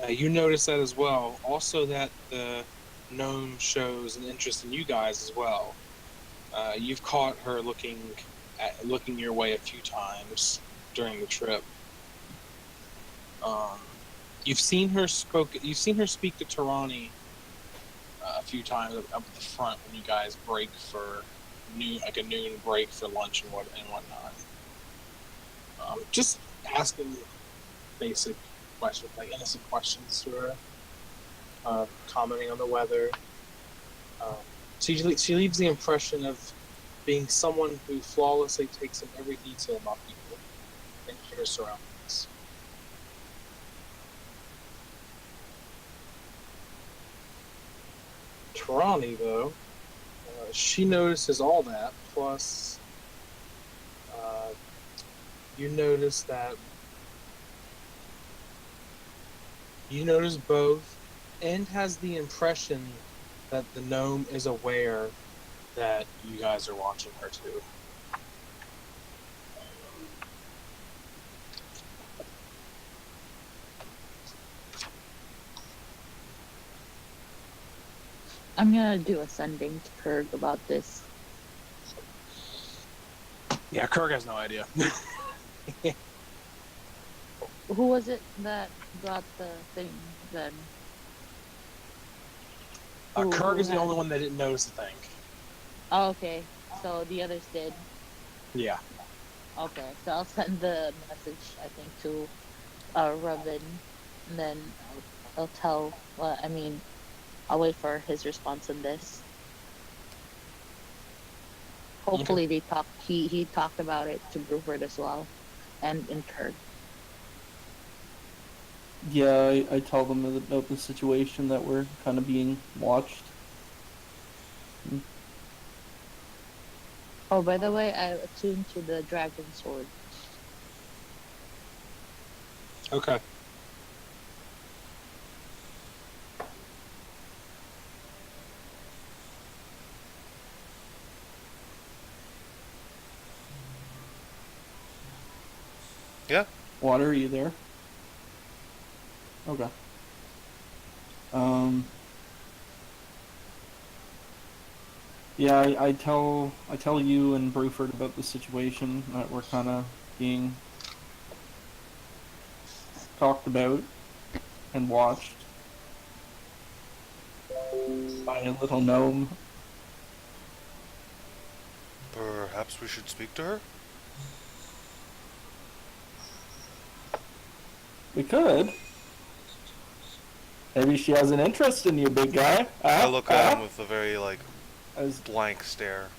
you notice that as well. Also, that the gnome shows an interest in you guys as well. You've caught her looking your way a few times during the trip. You've seen her speak to Tarani a few times up at the front when you guys break for a noon break for lunch and whatnot. Just asking basic questions, like innocent questions to her, commenting on the weather. She leaves the impression of being someone who flawlessly takes in every detail about people and her surroundings. Tarani, though, she notices all that, plus you notice both, and has the impression that the gnome is aware that you guys are watching her too. I'm gonna do a sending to Kirk about this. Yeah, Kirk has no idea. Who was it that got the thing then? Kirk is the had- only one that didn't notice the thing. Oh, okay. So the others did. Yeah. Okay. So I'll send the message, I think, to Robin, and then I'll tell. Well, I mean, I'll wait for his response on this. Hopefully they talked. He talked about it to Bruford as well, and in Kirk. Yeah, I tell them about the situation that we're kind of being watched. Oh, by the way, I attuned to the dragon sword. Okay. Yeah. Water, are you there? Okay. Yeah, I tell you and Bruford about the situation that we're kind of being talked about and watched by a little gnome. Perhaps we should speak to her? We could. Maybe she has an interest in you, big guy. I look at him with a very, As blank stare.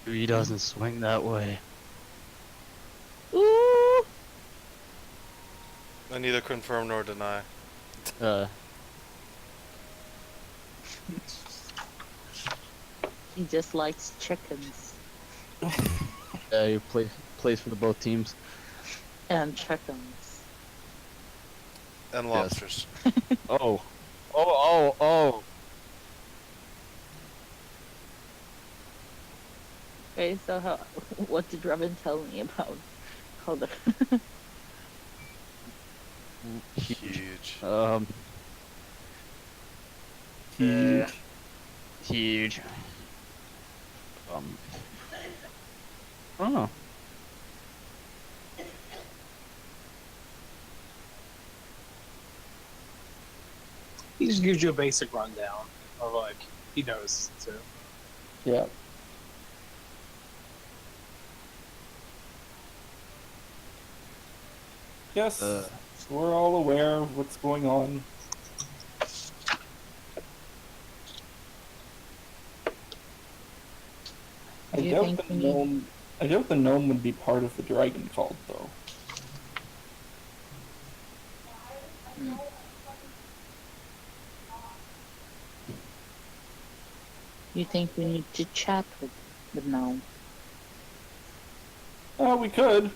He doesn't swing that way. Ooh. I neither confirm nor deny. He just likes chickens He plays for the both teams. and chickens. And lobsters. Oh. Oh. Okay, so what did Robin tell me about how the Huge. Huge. Huge. Oh. He just gives you a basic rundown of like he knows too. Yeah. Yes, we're all aware of what's going on. Do you think we need- I doubt the gnome would be part of the dragon cult, though. You think we need to chat with the gnome? We could.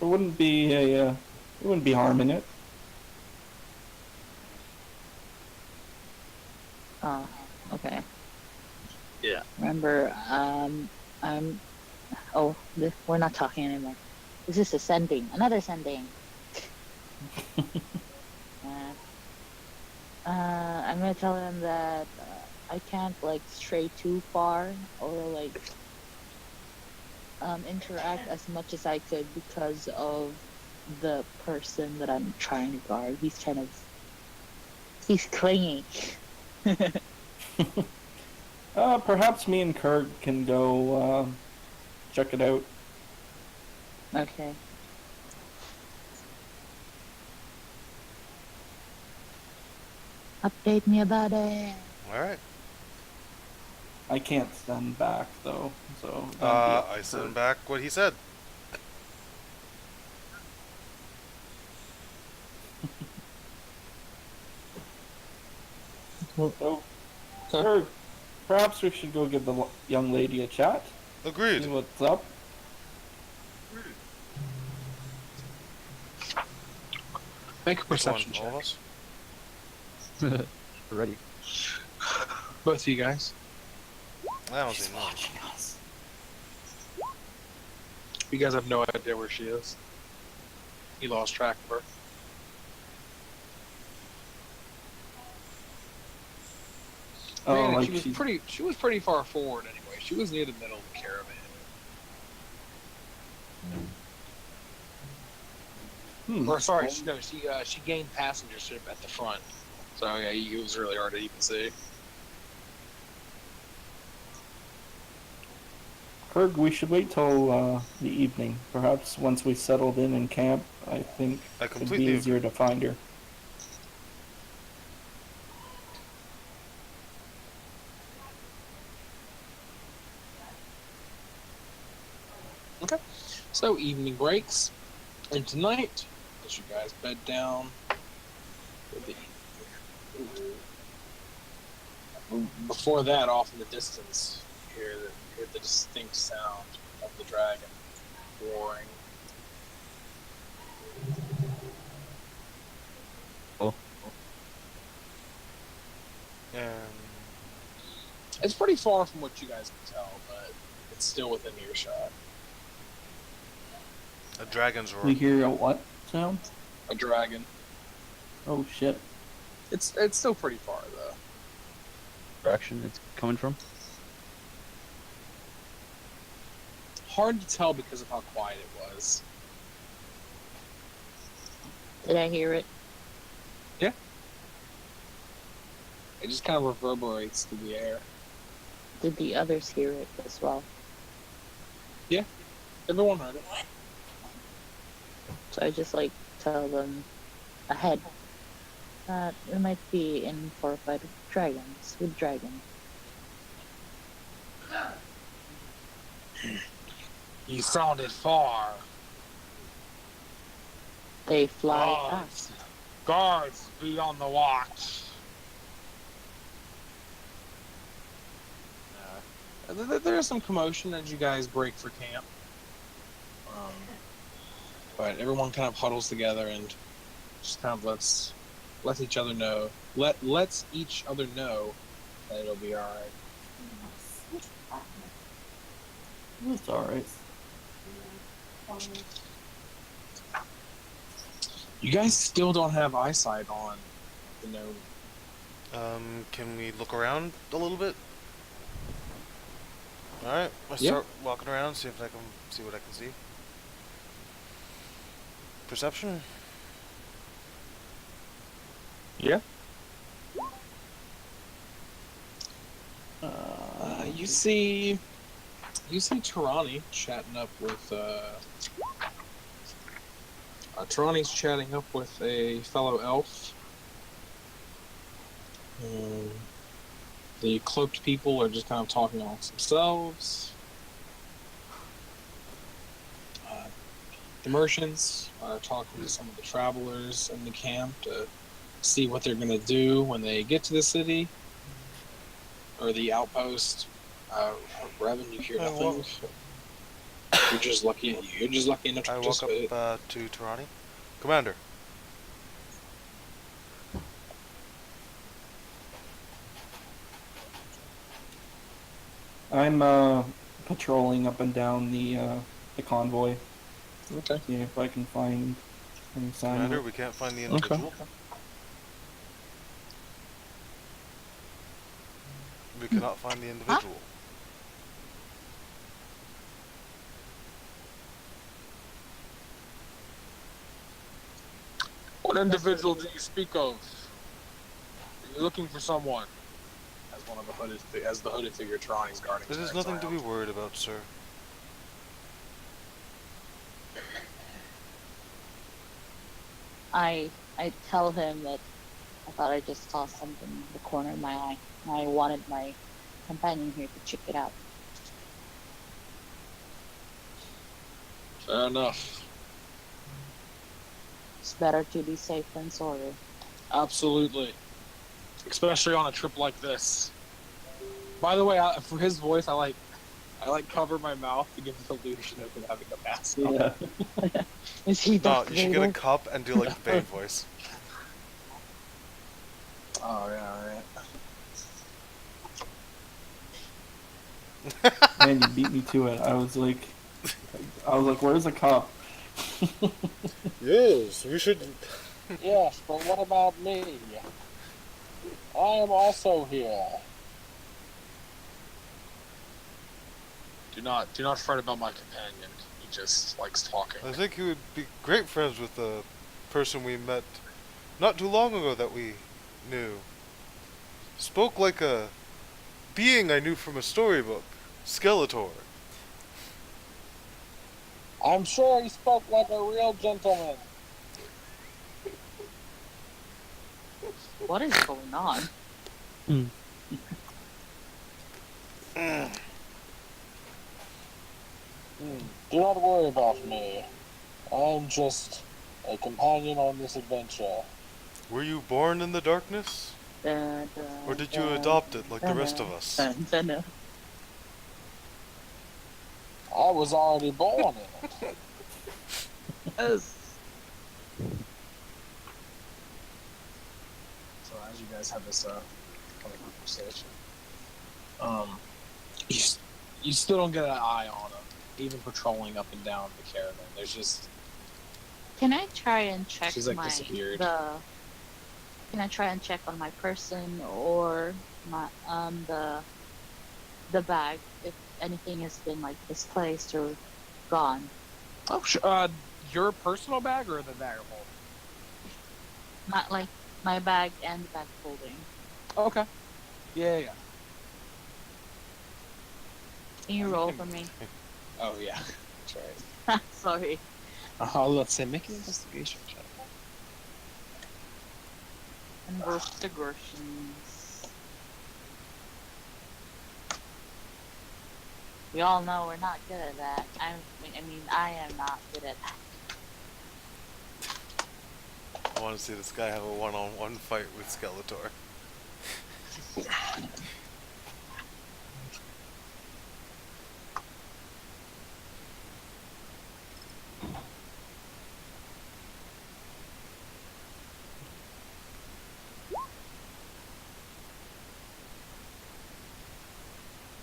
There wouldn't be there wouldn't be harm in it. Oh, okay. Yeah. Remember, we're not talking anymore. This is a sending. Another sending. I'm gonna tell him that I can't like stray too far or like interact as much as I could because of the person that I'm trying to guard. He's clingy. Perhaps me and Kurg can go check it out. Okay. Update me about it. Alright. I can't stand back though, so. that'd be up I to send Kurg. back what he said. So, Kurg, perhaps we should go give the young lady a chat. See Agreed. what's up. Make a Which one? perception All of check. us? Ready. Both of you guys. I don't see none. You guys have no idea where she is. You lost track of her. Oh, Granted, like she was pretty far forward anyway. She was near the middle of the caravan. Or sorry, she gained passengership at the front. So yeah, it was really hard to even see. Kurg, we should wait till the evening. Perhaps once we settled in camp, I think I it'd be completely easier to find her. Okay. So evening breaks, and tonight, as you guys bed down, before that, off in the distance, you hear the distinct sound of the dragon roaring. And It's pretty far from what you guys can tell, but it's still within earshot. a dragon's roar. We hear a what sound? A dragon. Oh shit. It's still pretty far though. Direction it's coming from. Hard to tell because of how quiet it was. Did I hear it? It just kind of reverberates through the air. Did the others hear it as well? Everyone heard it. So I just like tell them ahead that we might be in for a fight with dragons. You sounded far. They fly Guards, fast. guards, be on the watch. There's some commotion as you guys break for camp. But everyone kind of huddles together and just kind of lets each other know. Lets each other know that it'll be all right. It's alright. You guys still don't have eyesight on the gnome. Can we look around a little bit? Alright, let's Yeah. start walking around, see if I can see what I can see. Perception? Yeah. You You see Tarani chatting up with Tarani's chatting up with a fellow elf. The cloaked people are just kind of talking amongst themselves. The merchants are talking to some of the travelers in the camp to see what they're going to do when they get to the city or the outpost. Revan, you hear I nothing. walk- You're just lucky. You're just lucky enough to I walk participate. up to Tarani. Commander. I'm patrolling up and down the convoy, Okay. see if I can find any sign of Commander, it. we can't find the Okay. individual. We cannot find the individual. What individual do you speak of? Are you looking for someone? As one of the hooded figure Tarani's guarding. There is turns nothing to be around. worried about, sir. I tell him that I thought I just saw something in the corner of my eye. I wanted my companion here to check it out. Fair enough. It's better to be safe than sorry. Absolutely. Especially on a trip like this. By the way, for his voice, I like cover my mouth to give the illusion of him having a mask on. Yeah. Is he No, Darth you should get a Vader? cup and do like the Bane voice. Oh yeah, right. Man, you beat me to it. I was like, where's the cup? Yes, we should. Yes, but what about me? I am also here. Do not fret about my companion. He just likes talking. I think you would be great friends with the person we met not too long ago that we knew. Spoke like a being I knew from a storybook. Skeletor. I'm sure he spoke like a real gentleman. What is going on? Do not worry about me. I'm just a companion on this adventure. Were you born in the darkness? Or did you adopt it like the rest of us? I was already born in it. Yes. So as you guys have this kind of conversation, you still don't get an eye on him, even patrolling up and down the caravan. There's just Can I try and check She's, like, disappeared. Can I try and check on my person or my the bag if anything has been like displaced or gone? Your personal bag or the bag of holding? Not like my bag and the bag folding. Okay. Yeah. Can you roll for me? Oh yeah. That's right. Sorry. Let's say make an investigation check. Investigations. We all know we're not good at that. I am not good at that. I want to see this guy have a one-on-one fight with Skeletor.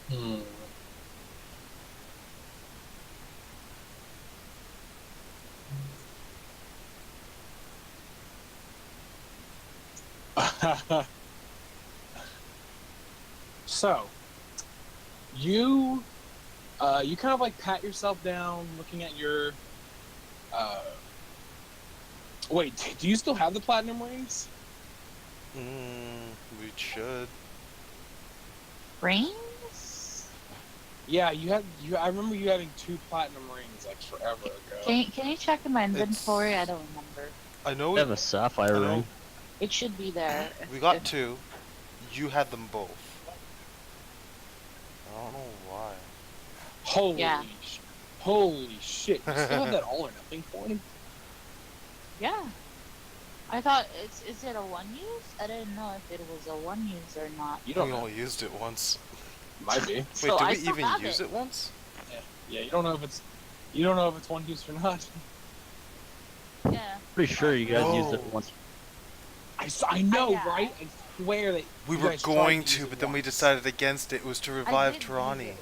Hmm. So, you kind of like pat yourself down, looking at your. Wait, do you still have the platinum rings? We should. Rings? Yeah, you had. I remember you having 2 platinum rings like forever ago. Can you check in my inventory? I don't remember. I know I we have a sapphire I know. ring. It should be there. We got 2. You had them both. I don't know why. Holy, Yeah. Holy shit! You still have that all or nothing point? Yeah. I thought is it a one use? I didn't know if it was a one use or not. You We don't know. only used it once. Might be. Wait, So did I we still even have use it. it once? Yeah, you don't know if it's. You don't know if it's one use or not. Yeah. Pretty sure you guys used No. it once. I know, Yeah. right? I swear that We you were guys tried going use to, it but then we once. decided against it. It was to revive did use Tarani. it.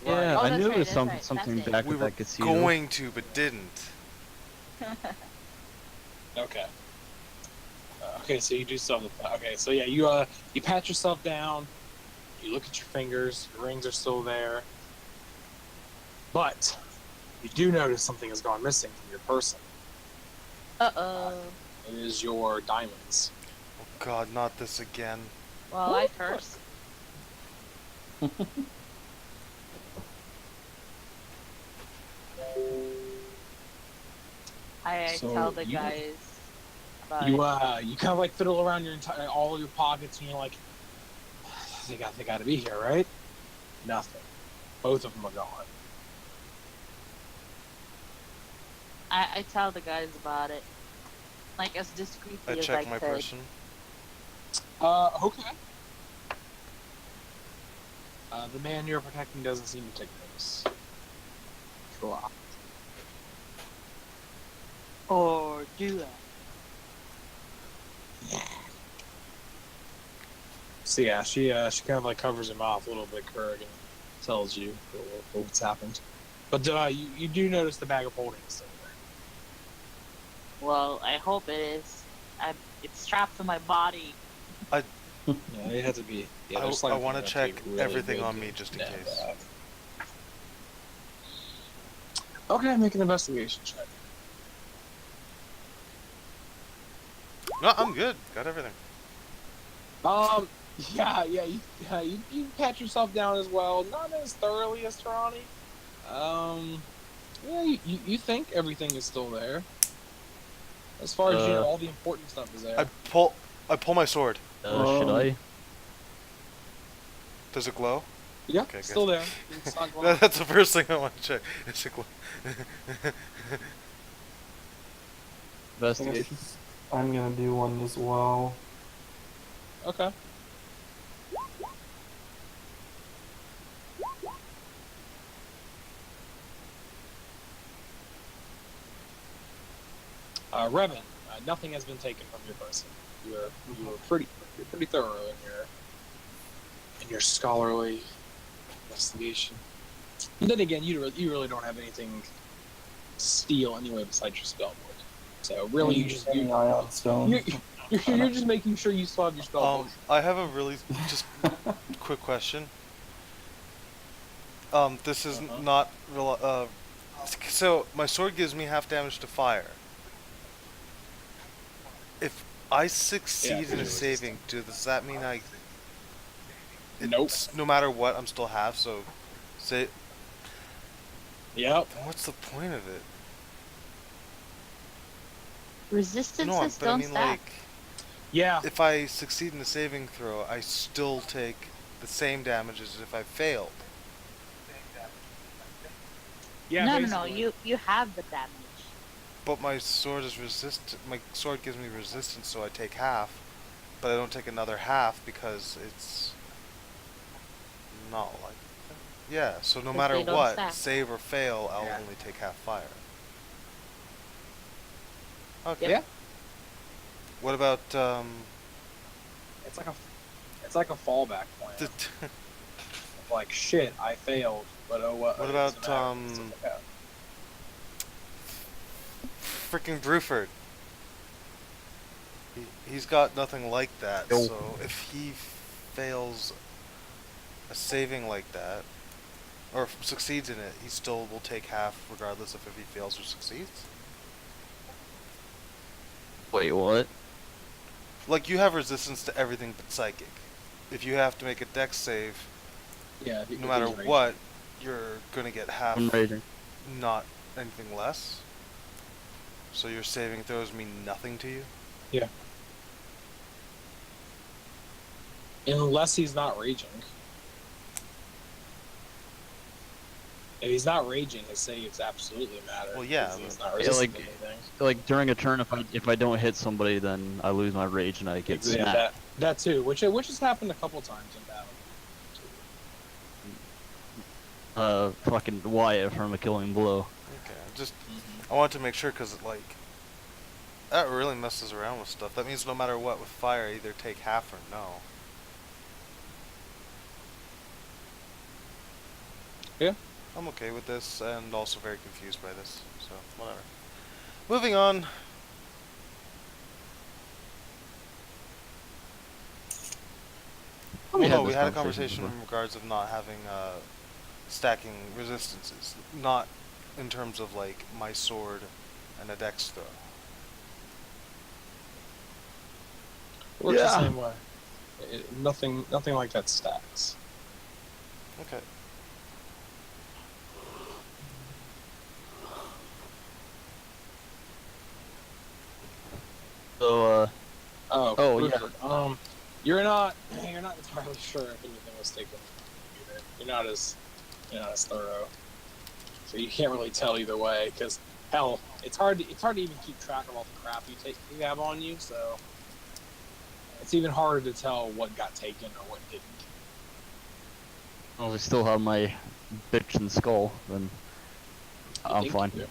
Yeah, Oh, I that's knew right, it was that's some, right, something that's it. back We with were that casino. going to, but didn't. Okay. Okay, so you do still have the. Okay, so yeah, you pat yourself down. You look at your fingers. Your rings are still there. But you do notice something has gone missing from your person. Uh-oh. It is your diamonds. Oh God, not this again. Well, I first. I So tell the you- guys about You it. you kind of like fiddle around your entire all your pockets, and you're like, they got to be here, right? Nothing. Both of them are gone. I tell the guys about it. Like as discreetly I as I checked my could. person. Okay. The man you're protecting doesn't seem to take notice. Cool. Or do I? So yeah, she kind of like covers her mouth a little bit, Kurg, and tells you what's happened. But you do notice the bag of holding is still there. Well, I hope it is. It's strapped to my body. Yeah, it has to be. Yeah, I there's want something to that's check really everything good on me to just in nab case. that. Okay, make an investigation check. No, I'm good. Got everything. Yeah, you pat yourself down as well. Not as thoroughly as Tarani. Yeah, you think everything is still there. As far as you know, all the important stuff is there. I pull my sword. Should I? Does it glow? Yeah, Okay, good. still there. It's not glowing. That's the first thing I want to check. Is it glow? Investigation. I'm gonna do one as well. Okay. Revan, nothing has been taken from your person. You're pretty thorough in your scholarly investigation. And then again, you really don't have anything to steal anyway besides your spell book. So really, Any ion stone. you're just making sure you still have your spell book. I have a really just quick question. This is not real. So my sword gives me half damage to fire. If I succeed Yeah, in a you're saving, does that mean I? Nope. No matter what, I'm still half. So, say. Yep. Then what's the point of it? Resistances No, but I don't mean stack. like, Yeah. if I succeed in a saving throw, I still take the same damage as if I failed. Yeah, no, basically. you have the damage. But my sword is resist. My sword gives me resistance, so I take half. But I don't take another half because it's not like. Yeah. So no Because matter they don't what, stack. save or fail, I'll Yeah. only take half fire. Okay. Yeah. What about It's like a fallback plan. Like shit, I failed, but oh what? What It doesn't about, matter. It's just like, freaking Bruford? He's got nothing like that. Yo. So if he fails a saving like that, or succeeds in it, he still will take half regardless of if he fails or succeeds. Wait, what? Like, you have resistance to everything but psychic. If you have to make a dex save, yeah. If no matter he's raging. what, you're gonna get half, I'm raging. not anything less. So your saving throws mean nothing to you? Yeah. Unless he's not raging. If he's not raging, his saves absolutely matter. Well, yeah, 'cause he's not Yeah, resisting like- anything. Like during a turn, if I don't hit somebody, then I lose my rage and I get Yeah, snapped. that too, which has happened a couple times in battle. Fucking Wyatt from A Killing Blow. Okay, just, I want to make sure, because, like, that really messes around with stuff. That means no matter what with fire, either take half or no. Yeah. I'm okay with this, and also very confused by this, so whatever. Moving on. Well, no, we this had a conversation conversation before. in regards of not having, stacking resistances. Not in terms of, like, my sword and a dex throw. Works the Yeah. same way. Nothing like that stacks. Okay. So, Oh, yeah. Clifford, you're not entirely sure if anything was taken either. You're not as thorough, so you can't really tell either way. Because hell, it's hard to even keep track of all the crap you have on you. So it's even harder to tell what got taken or what didn't. well, I still have my bitch and skull, then I I'm think fine. you do.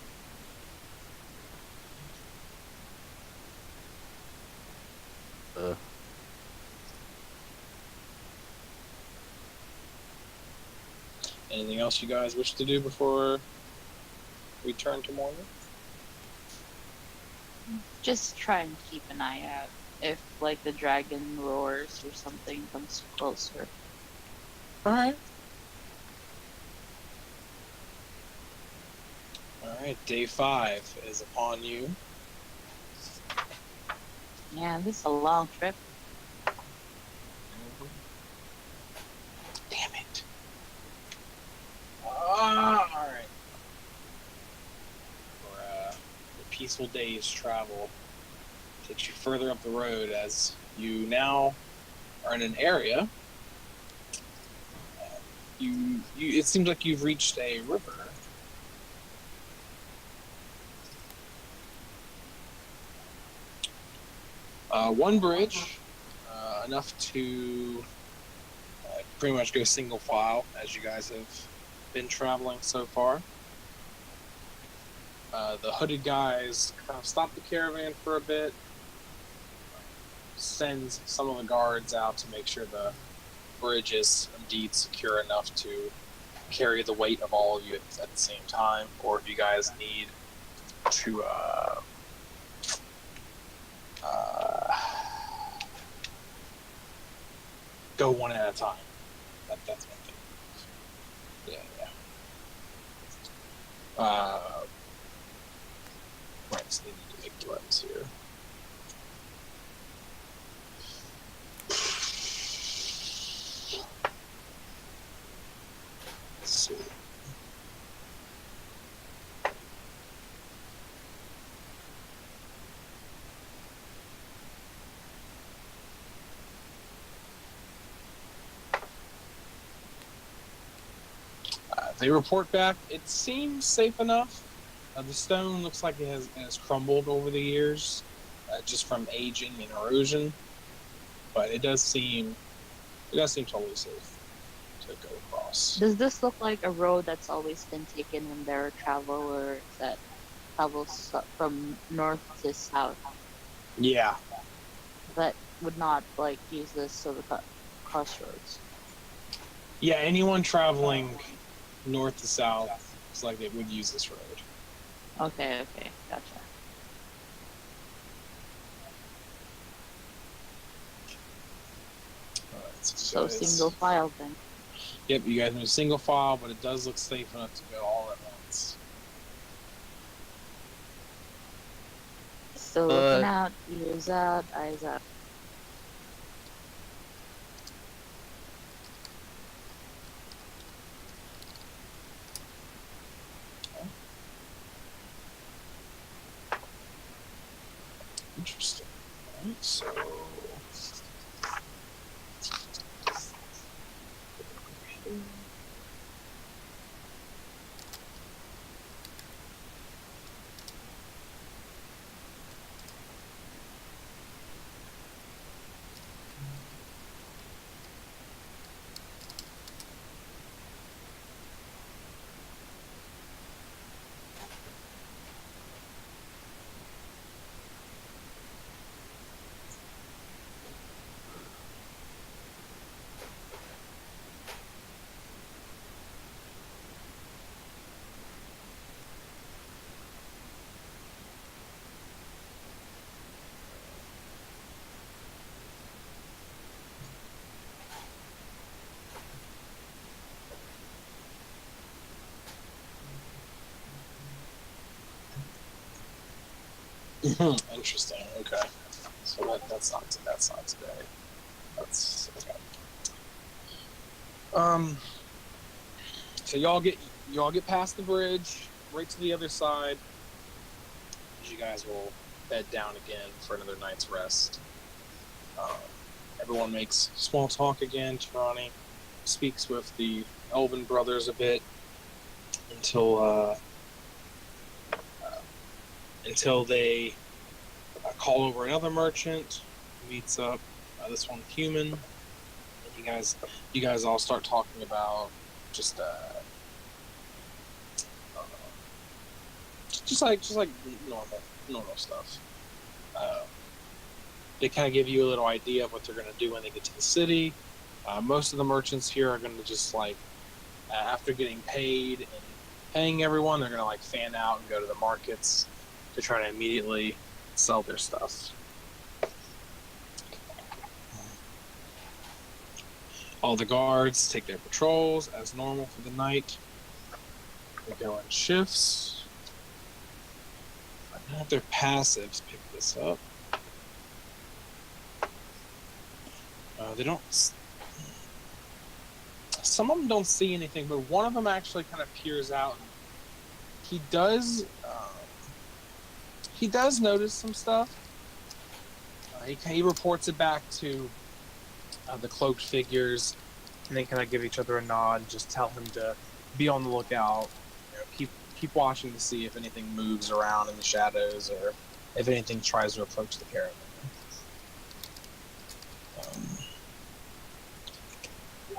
Anything else you guys wish to do before we turn to morning? Just try and keep an eye out if, like, the dragon roars or something comes closer. Alright. Alright, day 5 is upon you. Yeah, this is a long trip. Damn it. Alright. For peaceful day's travel takes you further up the road as you now are in an area. It seems like you've reached a river. One bridge, enough to pretty much go single file as you guys have been traveling so far. The hooded guys kind of stop the caravan for a bit, sends some of the guards out to make sure the bridge is indeed secure enough to carry the weight of all of you at the same time, or if you guys need to go one at a time. That's one thing. Yeah. Right, so they need to make threats here. Let's see. They report back. It seems safe enough. The stone looks like it has crumbled over the years, just from aging and erosion. But it does seem totally safe to go across. Does this look like a road that's always been taken when there are travelers that travels from north to south Yeah, that would not like use this as a crossroads? yeah. Anyone traveling north to south, it's like they would use this road. Okay, gotcha. Alright, So guys- single file then. Yep, you guys move single file, but it does look safe enough to go all at once. Still looking out, ears out, eyes out. Interesting. Alright, so. Interesting. Okay. So that's not today. That's okay. So y'all get past the bridge, right to the other side. You guys will bed down again for another night's rest. Everyone makes small talk again. Tirani speaks with the Elven brothers a bit until they call over another merchant who meets up. This one human. And you guys all start talking about just like normal stuff. They kind of give you a little idea of what they're going to do when they get to the city. Most of the merchants here are going to just like after getting paid and paying everyone, they're going to like fan out and go to the markets to try to immediately sell their stuff. All the guards take their patrols as normal for the night. They go in shifts. I don't know if their passives pick this up. They don't. Some of them don't see anything, but one of them actually kind of peers out. He does notice some stuff. He reports it back to the cloaked figures, and they kind of give each other a nod and just tell him to be on the lookout. Keep watching to see if anything moves around in the shadows or if anything tries to approach the caravan.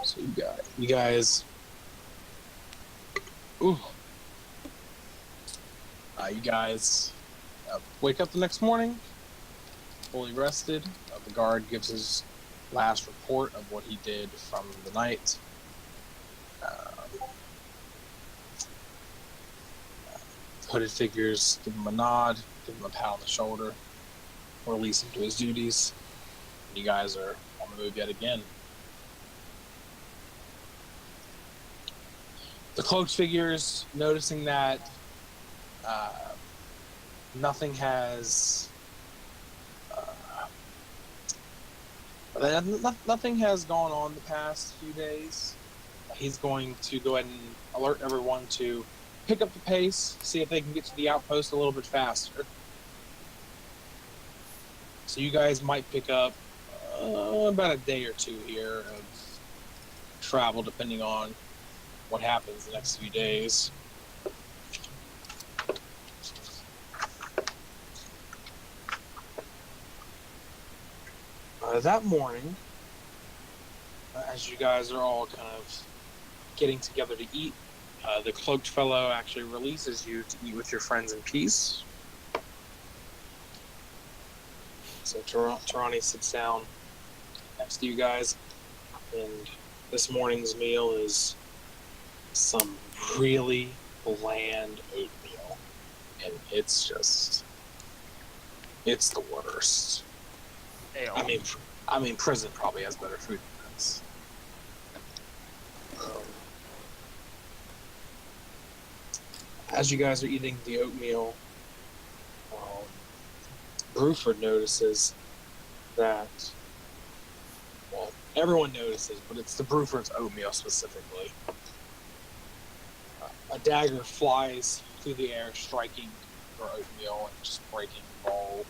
So you guys. Ooh. You guys wake up the next morning, fully rested. The guard gives his last report of what he did from the night. Hooded figures give him a nod, give him a pat on the shoulder, release him to his duties. You guys are on the move yet again. The cloaked figures, noticing that nothing has gone on the past few days. He's going to go ahead and alert everyone to pick up the pace, see if they can get to the outpost a little bit faster. So you guys might pick up about a day or two here of travel, depending on what happens the next few days. That morning, as you guys are all kind of getting together to eat, the cloaked fellow actually releases you to eat with your friends in peace. So Tarani sits down next to you guys, and this morning's meal is some really bland oatmeal, and it's the worst. I mean, prison probably has better food than this. As you guys are eating the oatmeal, Bruford notices that, well, everyone notices, but it's the Bruford's oatmeal specifically. A dagger flies through the air, striking your oatmeal and just breaking the bowl.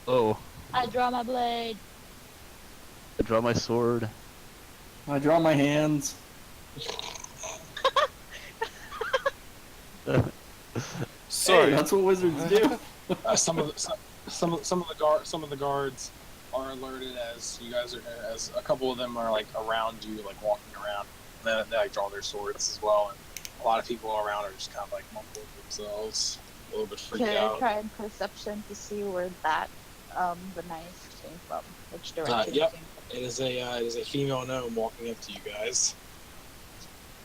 Oh, I draw my blade. I draw my sword. I draw my hands. Sorry. Hey, that's what wizards do. Some of the guards are alerted as you guys are, as a couple of them are like around you, like walking around. And they like draw their swords as well, and a lot of people around are just kind of like mumbling themselves, a little bit freaked Can I out. try and perception to see where that the knife came from? Which direction Yep. it came It is a female gnome walking up to you guys.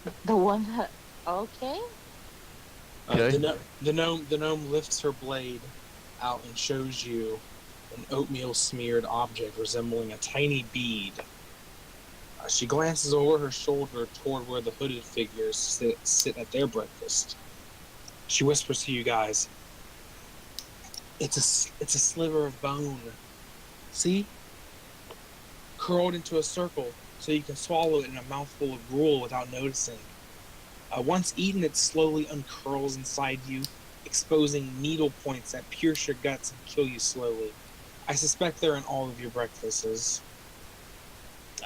from? The one that okay. Okay. The gnome lifts her blade out and shows you an oatmeal smeared object resembling a tiny bead. She glances over her shoulder toward where the hooded figures sit at their breakfast. She whispers to you guys, it's a sliver of bone. See? Curled into a circle so you can swallow it in a mouthful of gruel without noticing. Once eaten, it slowly uncurls inside you, exposing needle points that pierce your guts and kill you slowly. I suspect they're in all of your breakfasts.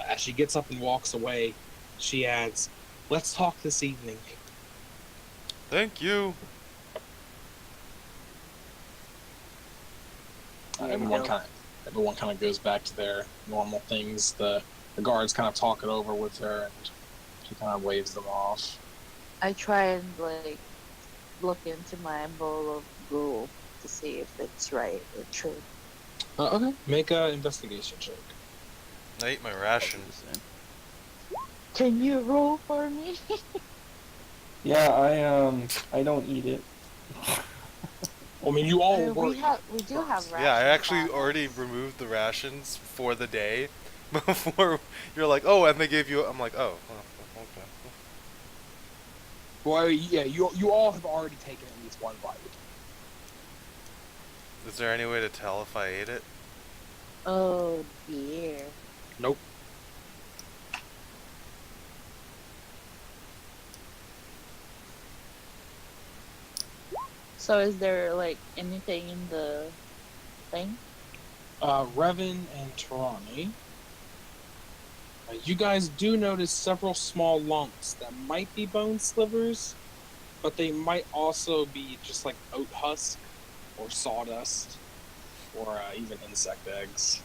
As she gets up and walks away, she adds, "Let's talk this evening." Thank you. Everyone kind of goes back to their normal things. The guards kind of talk it over with her, and she kind of waves them off. I try and like look into my bowl of gruel to see if it's right or true. Okay. Make an investigation check. I ate my ration. Can you roll for me? Yeah, I don't eat it. I mean, you all work. we do have rations. Yeah, I actually on us. already removed the rations for the day before you're like, oh, and they gave you. I'm like, oh, okay. Well, yeah, you all have already taken at least one bite. Is there any way to tell if I ate it? Oh dear. Nope. So is there like anything in the thing? Revan and Tarani, you guys do notice several small lumps that might be bone slivers, but they might also be just like oat husk or sawdust or even insect eggs.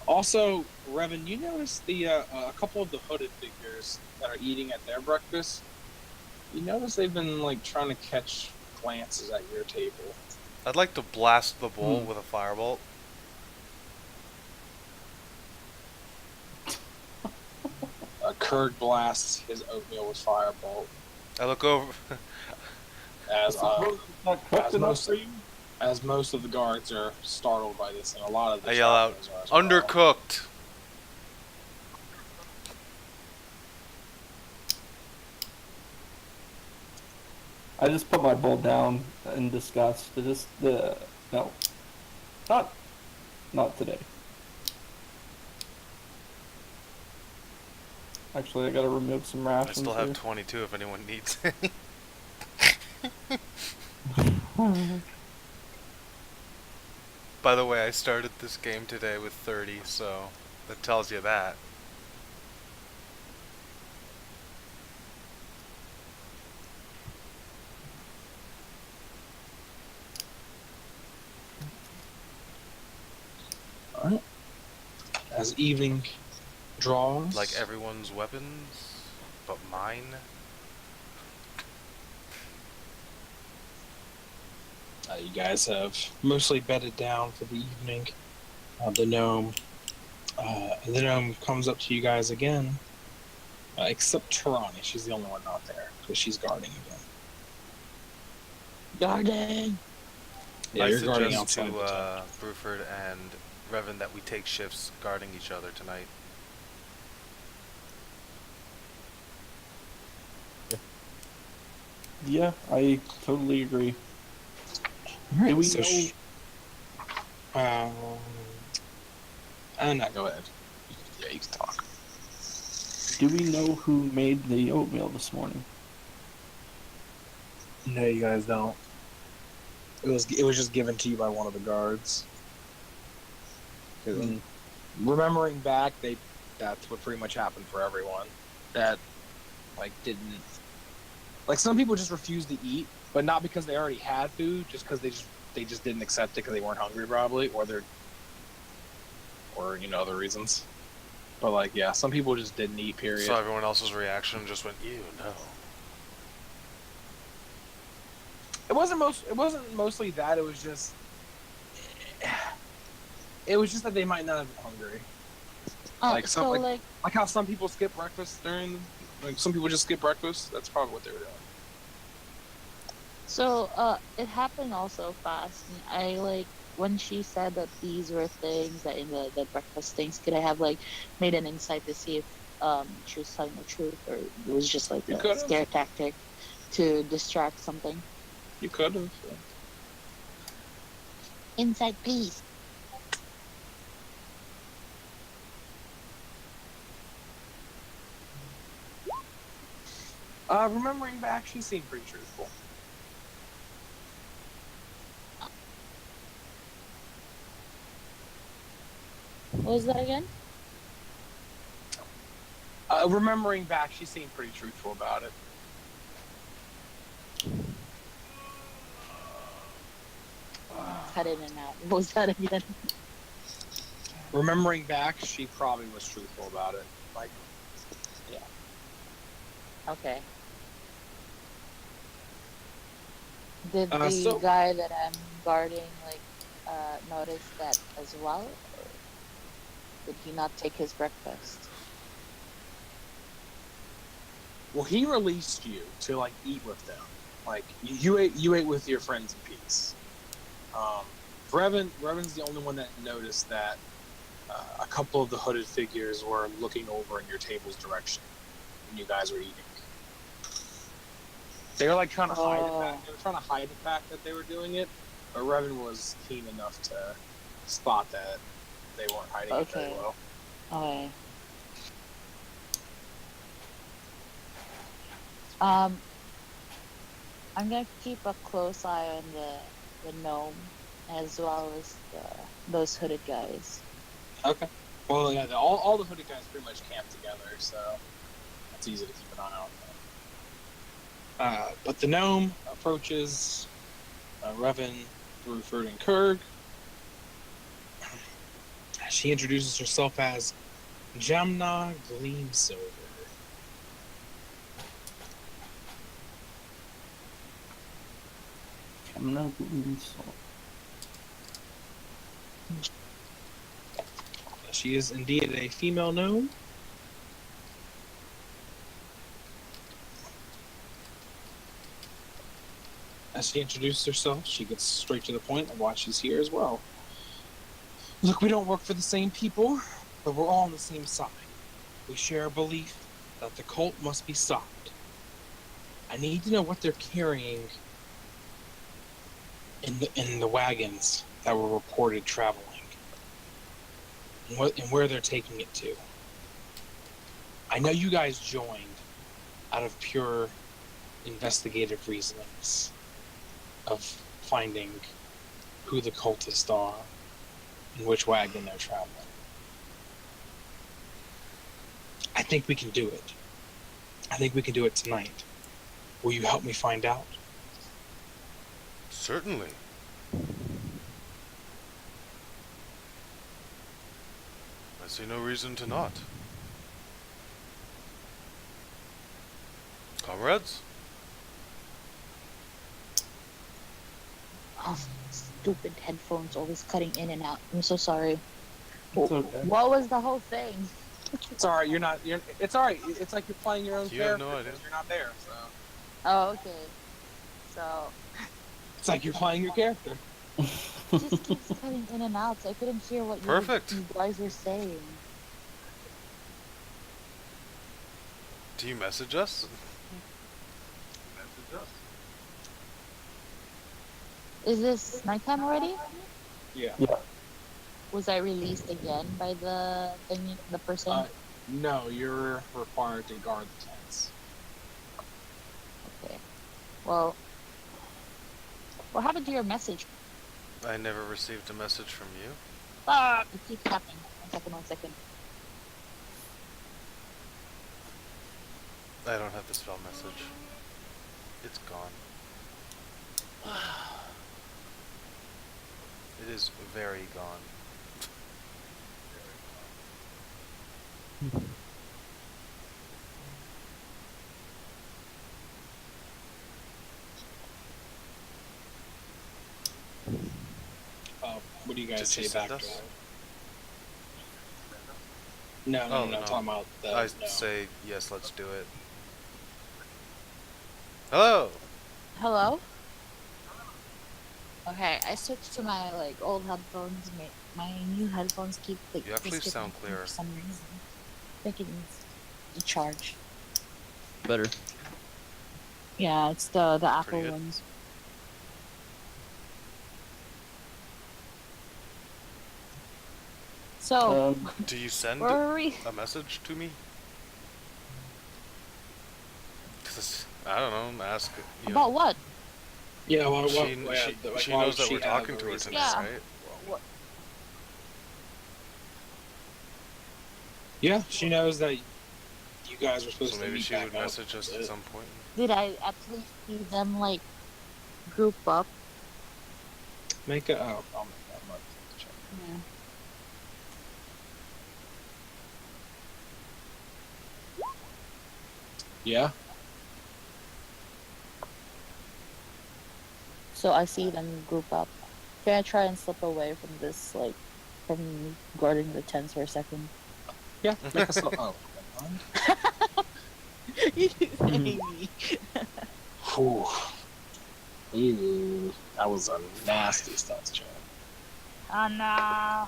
Also, Revan, you notice a couple of the hooded figures that are eating at their breakfast. You notice they've been like trying to catch glances at your table. I'd like to blast the bowl with a firebolt. Kurg blasts his oatmeal with firebolt. I look over. As Not cooked as enough most for you? as most of the guards are startled by this, and a lot of the I yell out, travelers are as well. undercooked. I just put my bowl down in disgust. No, not today. Actually, I gotta remove some I rations. still have here. 22 if anyone needs any. By the way, I started this game today with 30, so that tells you that. Alright. As evening draws. Like everyone's weapons, but mine. You guys have mostly bedded down for the evening. The gnome comes up to you guys again, except Tarani. She's the only one not there because she's guarding again. Guarding. Yeah, I you're guarding suggest outside to the tent. Bruford and Revan that we take shifts guarding each other tonight. Yeah, I totally agree. Alright, Do we so know? no, go ahead. Yeah, you can talk. Do we know who made the oatmeal this morning? No, you guys don't. It was just given to you by one of the guards. Remembering back, that's what pretty much happened for everyone. That didn't some people just refused to eat, but not because they already had food, just because they just didn't accept it because they weren't hungry probably, or other reasons. But yeah, some people just didn't eat. Period. So everyone else's reaction just went, "Ew, no." It wasn't mostly that. It was just that they might not have been hungry. Like how some people skip breakfast some people just skip breakfast. That's probably what they were doing. So, it happened also fast. And when she said that these were things that in the breakfast things, could I have made an insight to see if she was telling the truth, or it was just You a could've. scare tactic to distract something? You could have. Insight, please. Remembering back, she seemed pretty truthful. What was that again? Remembering back, she seemed pretty truthful about it. Cut in and out. What was that again? Remembering back, she probably was truthful about it. Okay. Did the So- guy that I'm guarding notice that as well, or did he not take his breakfast? Well, he released you to eat with them. You ate with your friends in peace. Revan's the only one that noticed that a couple of the hooded figures were looking over in your table's direction when you guys were eating. They were trying to hide the fact. They were trying to hide the fact that they were doing it, but Revan was keen enough to spot that they weren't hiding it very Okay. well. Okay. I'm gonna keep a close eye on the gnome as well as those hooded guys. Okay. Well, yeah, all the hooded guys pretty much camp together, so it's easy to keep an eye on them. But the gnome approaches Revan, Bruford, and Kurg. She introduces herself as Jamna Gleamsilver. I'm not doing so. She is indeed a female gnome. As she introduces herself, she gets straight to the point of why she's here as well. Look, we don't work for the same people, but we're all on the same side. We share a belief that the cult must be stopped. I need to know what they're carrying in the wagons that were reported traveling, and where they're taking it to. I know you guys joined out of pure investigative reasonings of finding who the cultists are and which wagon they're traveling. think we can do it. I think we can do it tonight. Will you help me find out? Certainly. I see no reason to not. Comrades? Oh, stupid headphones always cutting in and out. I'm so sorry. It's okay. What was the whole thing? It's all right. It's all right. It's like you're playing your own You have character. no idea. because You're not there, so Oh, okay. So, it's like you're playing your character. it just keeps cutting in and out, so I couldn't hear what Perfect. you guys were saying. Do you message us? Is this nighttime already? Yeah. Was I released again by the thing, the person? No, you're required to guard the tents. Okay. Well, what happened to your message? I never received a message from you. Ah, it keeps happening. 1 second. I don't have the spell message. It's gone. It is very gone. What do you guys Did she say send back to us? that? No, Oh, no. no. Talking about the. I no. say yes, let's do it. Hello! Hello? Okay, I switched to my old headphones. My new headphones keep You actually skipping sound clearer. for some reason. I think it needs to charge. Better. Yeah, it's the Apple good. ones. So, Do you send where are we? a message to me? 'Cause I don't know, ask, you About know. what? Yeah, well, She why knows would that we're she have talking a to her reason? tonight, Yeah. right? What? Yeah, she knows that you guys were supposed So to maybe meet she back would up. message us at some point. Did I at least see them group up? Make a. Oh, I'll make that. I'm not check. Yeah. Yeah. So I see them group up. Can I try and slip away from this, from guarding the tents for a second? Yeah. Make a. Oh, never mind. Whew. Ew. That was a nasty stealth check. Oh no!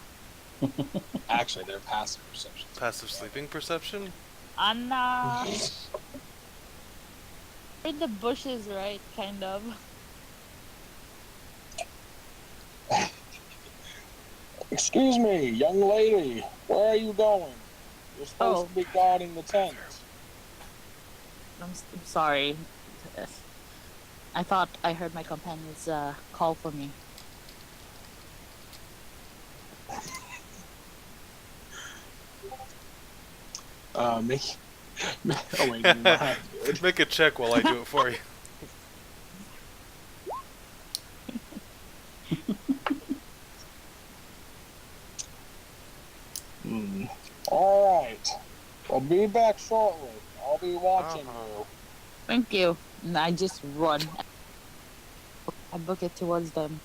Actually, they're passive perception. Passive sleeping perception? Oh no! In the bushes, right? Kind of. Excuse me, young lady. Where are you going? You're supposed to be guarding the tent. I'm sorry. I thought I heard my companions call for me. Make. Oh wait, never mind, dude. Make a check while I do it for you. All right. I'll be back shortly. I'll be watching you. Thank you. And I just run. I book it towards them.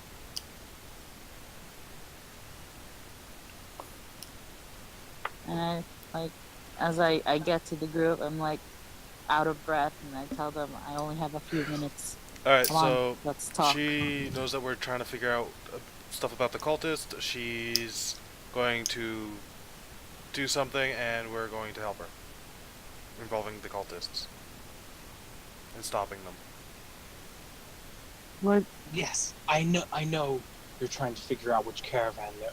And as I get to the group, I'm out of breath, and I tell them I only have a few minutes. Alright, Come on, so let's talk. she knows that we're trying to figure out stuff about the cultist. She's going to do something, and we're going to help her. Involving the cultists. And stopping them. What? Yes, I know. You're trying to figure out which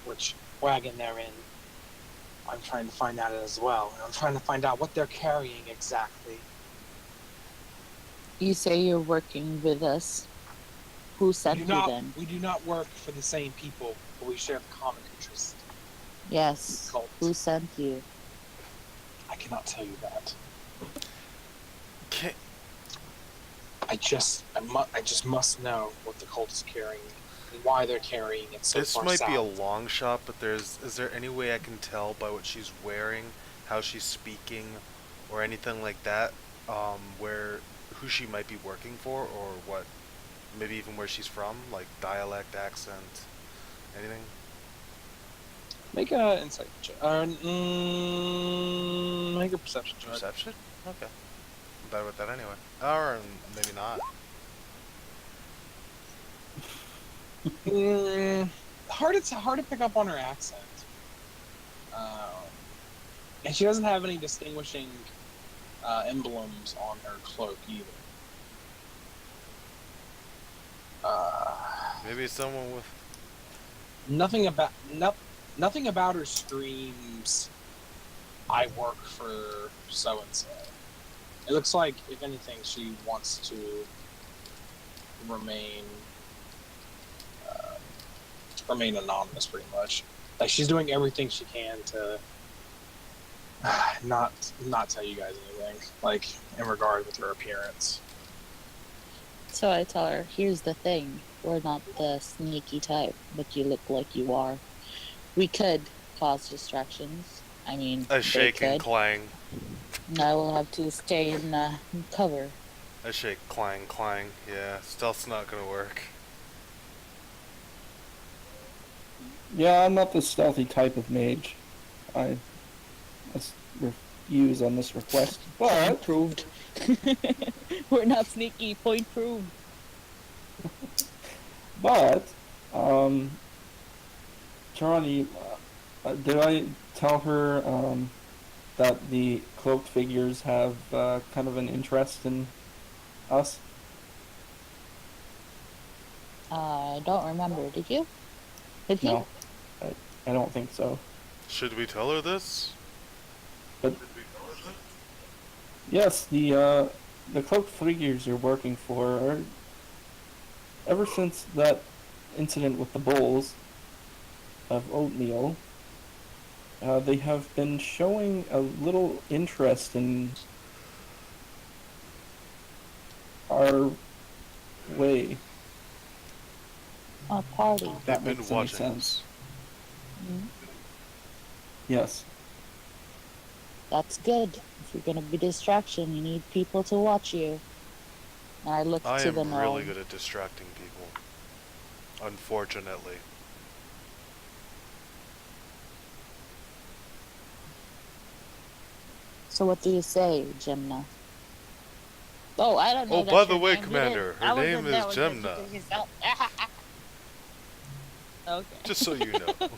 which wagon they're in. I'm trying to find out as well. And I'm trying to find out what they're carrying exactly. You say you're working with us. Who sent you then? We do not work for the same people, but we share the common interest. Yes. Cult. Who sent you? I cannot tell you that. Can't, I just must know what the cult is carrying and why they're carrying it so this far might south. be a long shot, but is there any way I can tell by what she's wearing, how she's speaking, or anything like that, who she might be working for, or what, maybe even where she's from, like dialect, accent, anything? Make a insight check. Make a perception check. Perception? Okay. I'm better with that anyway. Or maybe not. Hard to pick up on her accent. And she doesn't have any distinguishing emblems on her cloak either. Maybe someone with... Nothing about her screams, "I work for so and so." It looks like, if anything, she wants to remain anonymous, pretty much. Like, she's doing everything she can to not tell you guys anything, like, in regard with her appearance. So I tell her, here's the thing. We're not the sneaky type, but you look like you are. We could cause distractions. I mean, A shake they and could. clang. I will have to stay in cover. A shake, clang, clang. Yeah, stealth's not gonna work. Yeah, I'm not the stealthy type of mage. I refuse on this request. But Proved. We're not sneaky. Point proved. But, Charlie, did I tell her that the cloaked figures have kind of an interest in us? I don't remember. Did you? Did he? No, I don't think so. Should we tell her this? But yes, the cloaked figures you're working for are, ever since that incident with the bowls of oatmeal, they have been showing a little interest in our way. A party. That They've been makes any watching sense. us. Mm, Yes. That's good. If you're gonna be distraction, you need people to watch you. And I look I to am the really gnome. good at distracting people. Unfortunately. So what do you say, Jimna? Oh, I don't know. Oh, that's by the your way, name. You Commander, didn't- her I wasn't name there is when you Jemna. did yourself. Okay. Just so you know.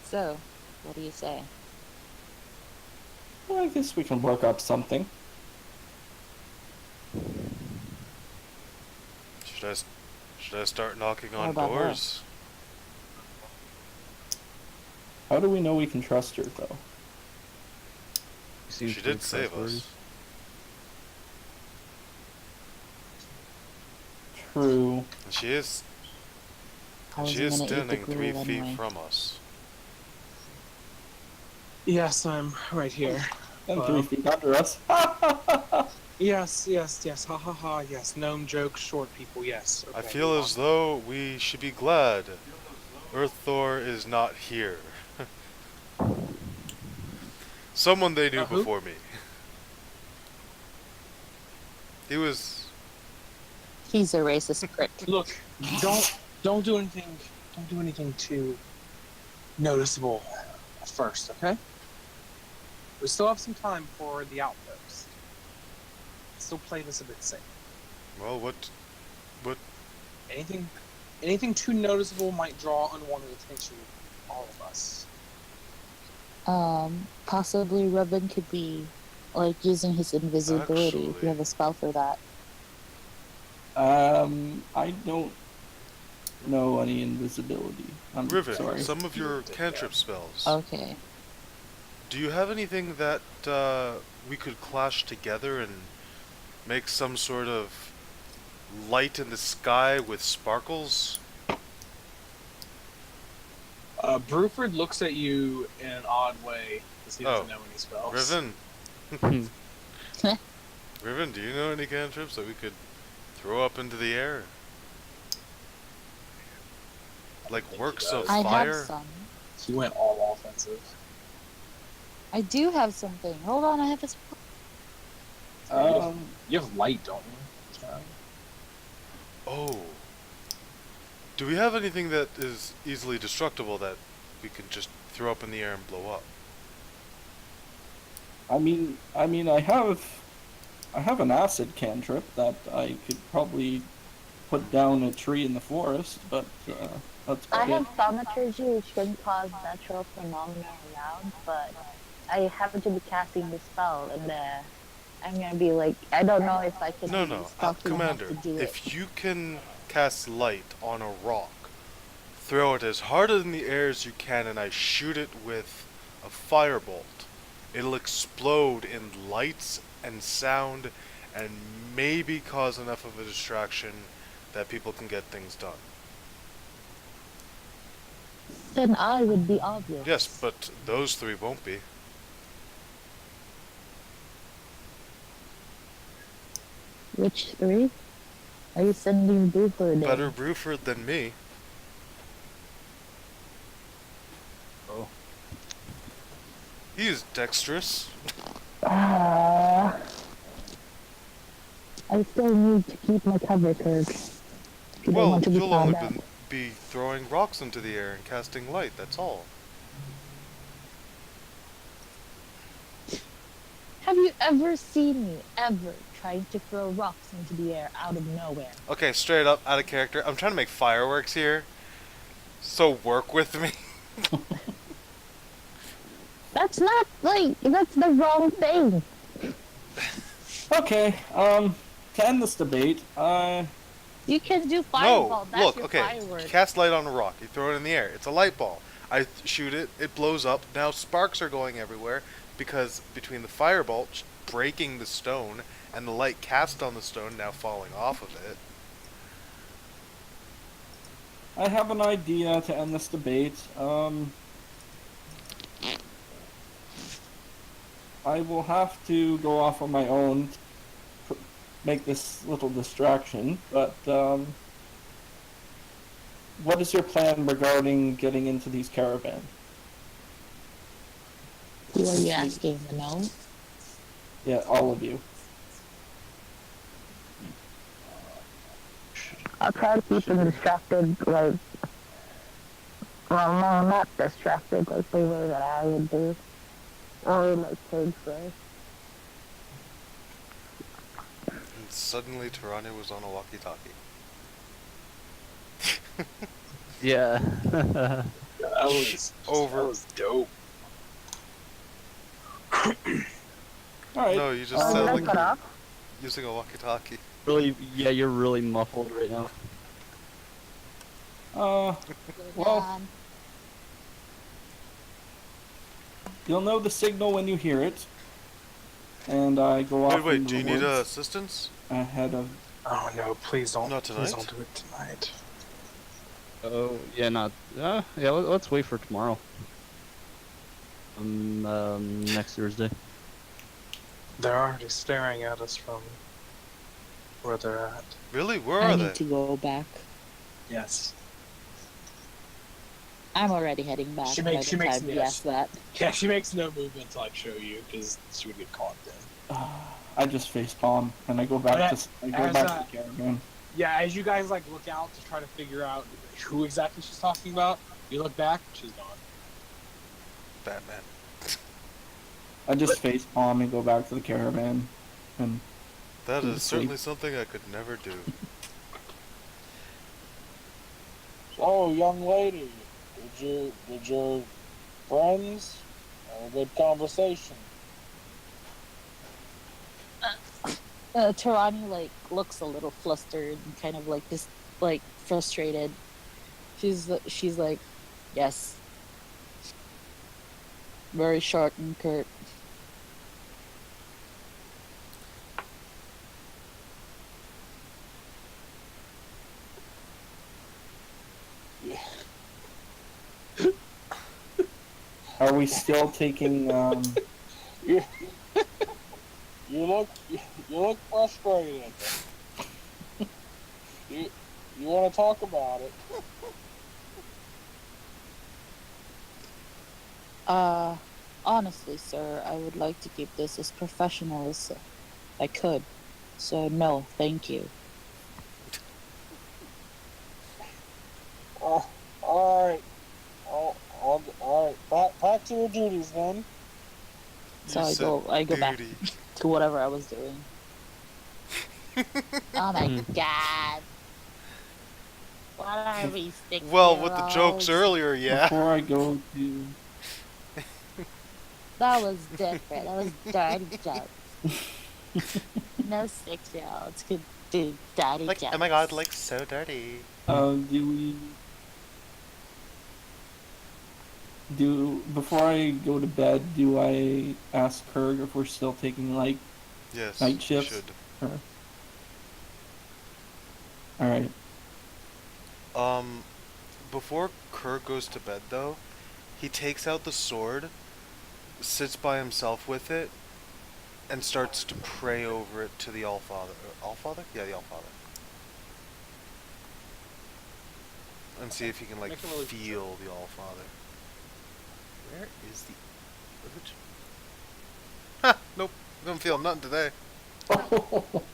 So, what do you say? Well, I guess we can work up something. Should I start knocking How on about her? doors? How do we know we can trust her, though? Seems She pretty did save trustworthy. us. True. And she is I wasn't she is gonna eat the standing 3 gruel feet anyway. from us. Yes, I'm right here. And Hello. 3 feet under us. Yes, ha ha ha, yes. Gnome joke, short people, yes. I Okay, feel move as on. though we should be glad Earth Thor is not here. Someone they knew Who? before me. He was... He's a racist prick. Look, don't do anything too noticeable at first, okay? We still have some time for the outpost. Still play this a bit safe. Well, what... Anything too noticeable might draw unwanted attention from all of us. Possibly Ruben could be, like, using his invisibility if Actually- you have a spell for that. I don't know any invisibility. I'm Rivet, sorry. some of your cantrip spells. Okay. Do you have anything that we could clash together and make some sort of light in the sky with sparkles? Bruford looks at you in an odd way because he doesn't Oh. know any spells. Riven. Riven, do you know any cantrips that we could throw up into the air? Like think he works of does. I fire? have some. He went all offensive. I do have something. Hold on, I have this. You have light, don't you? Oh. Do we have anything that is easily destructible that we can just throw up in the air and blow up? I mean, I have an acid cantrip that I could probably put down a tree in the forest, but that's I about it. have thaumaturgy, which can cause natural phenomena around, but I happen to be casting the spell, and I'm gonna be like, I don't know if I can No, be no. stealthy enough Commander, to do it. if you can cast light on a rock, throw it as hard in the air as you can, and I shoot it with a firebolt, it'll explode in lights and sound and maybe cause enough of a distraction that people can get things done. Then I would be obvious. Yes, but those three won't be. Which three? Are you sending Buford in? Better Bruford than me. Oh. He is dexterous. I still need to keep my cover, Kirk. You don't Well, want to be you'll found only out. be throwing rocks into the air and casting light, that's all. Have you ever seen me ever trying to throw rocks into the air out of nowhere? Okay, straight up, out of character. I'm trying to make fireworks here. So work with me. That's not like that's the wrong thing. Okay, to end this debate, You can do fireball. No, That's look, your okay. firework. Cast light on a rock. You throw it in the air. It's a light ball. I shoot it. It blows up. Now sparks are going everywhere because between the firebolt breaking the stone and the light cast on the stone now falling off of it. I have an idea to end this debate. I will have to go off on my own to make this little distraction, but what is your plan regarding getting into these caravans? Who are you asking? The gnome? Yeah, all of you. I'll try to keep them distracted, like, well, no, not distracted, like the way that I would do. I would like Cage first. And suddenly Tarania was on a walkie-talkie. Yeah. That was Over. That was dope. Alright, No, you just Oh, sound did I like cut you're off? using a walkie-talkie. Really, yeah, you're really muffled right now. well, you'll know the signal when you hear it. And I go off Wait, into do you the need woods assistance? ahead of. Oh no! Please don't. Not Please tonight? don't do it tonight. Oh, yeah, not. Yeah, let's wait for tomorrow. Next Thursday. They're already staring at us from where they're at. Really? Where I are need they? to go back. Yes. I'm already heading back. She by makes- the she makes time me you a- ask that. Yeah, she makes no movement until I show you because she would get caught then. I just facepalm and I go back As- to the caravan. Yeah, as you guys like look out to try to figure out who exactly she's talking about, you look back, she's gone. Batman. I just facepalm and go back to the caravan. And That Go is to certainly something I could never do. So, young lady, did your friends have a good conversation? Tarani like looks a little flustered and kind of like just like frustrated. She's like, yes. Very short and curt. we still taking? You, you look frustrated. You want to talk about it? Honestly, sir, I would like to keep this as professional as I could. So no, thank you. All right. All right. Back to your duties then. So You said I go back duty. to whatever I was doing. Oh my Hmm. god. What are we 6 Well, with the jokes earlier, yeah. Before I go to, That was different. That was dirty jokes. No 6-year-olds could do dirty Like, jokes. oh my god, like so dirty. do we? Before I go to bed, do I ask Kurg if we're still taking like Yes, night you shifts? should. Or... All right. Before Kurg goes to bed, though, he takes out the sword, sits by himself with it, and starts to pray over it to the Allfather. Allfather? Yeah, the Allfather. And see if he can, like, Make a religion check. feel the Allfather. Where is the religion? Ha! Nope. Don't feel nothing today.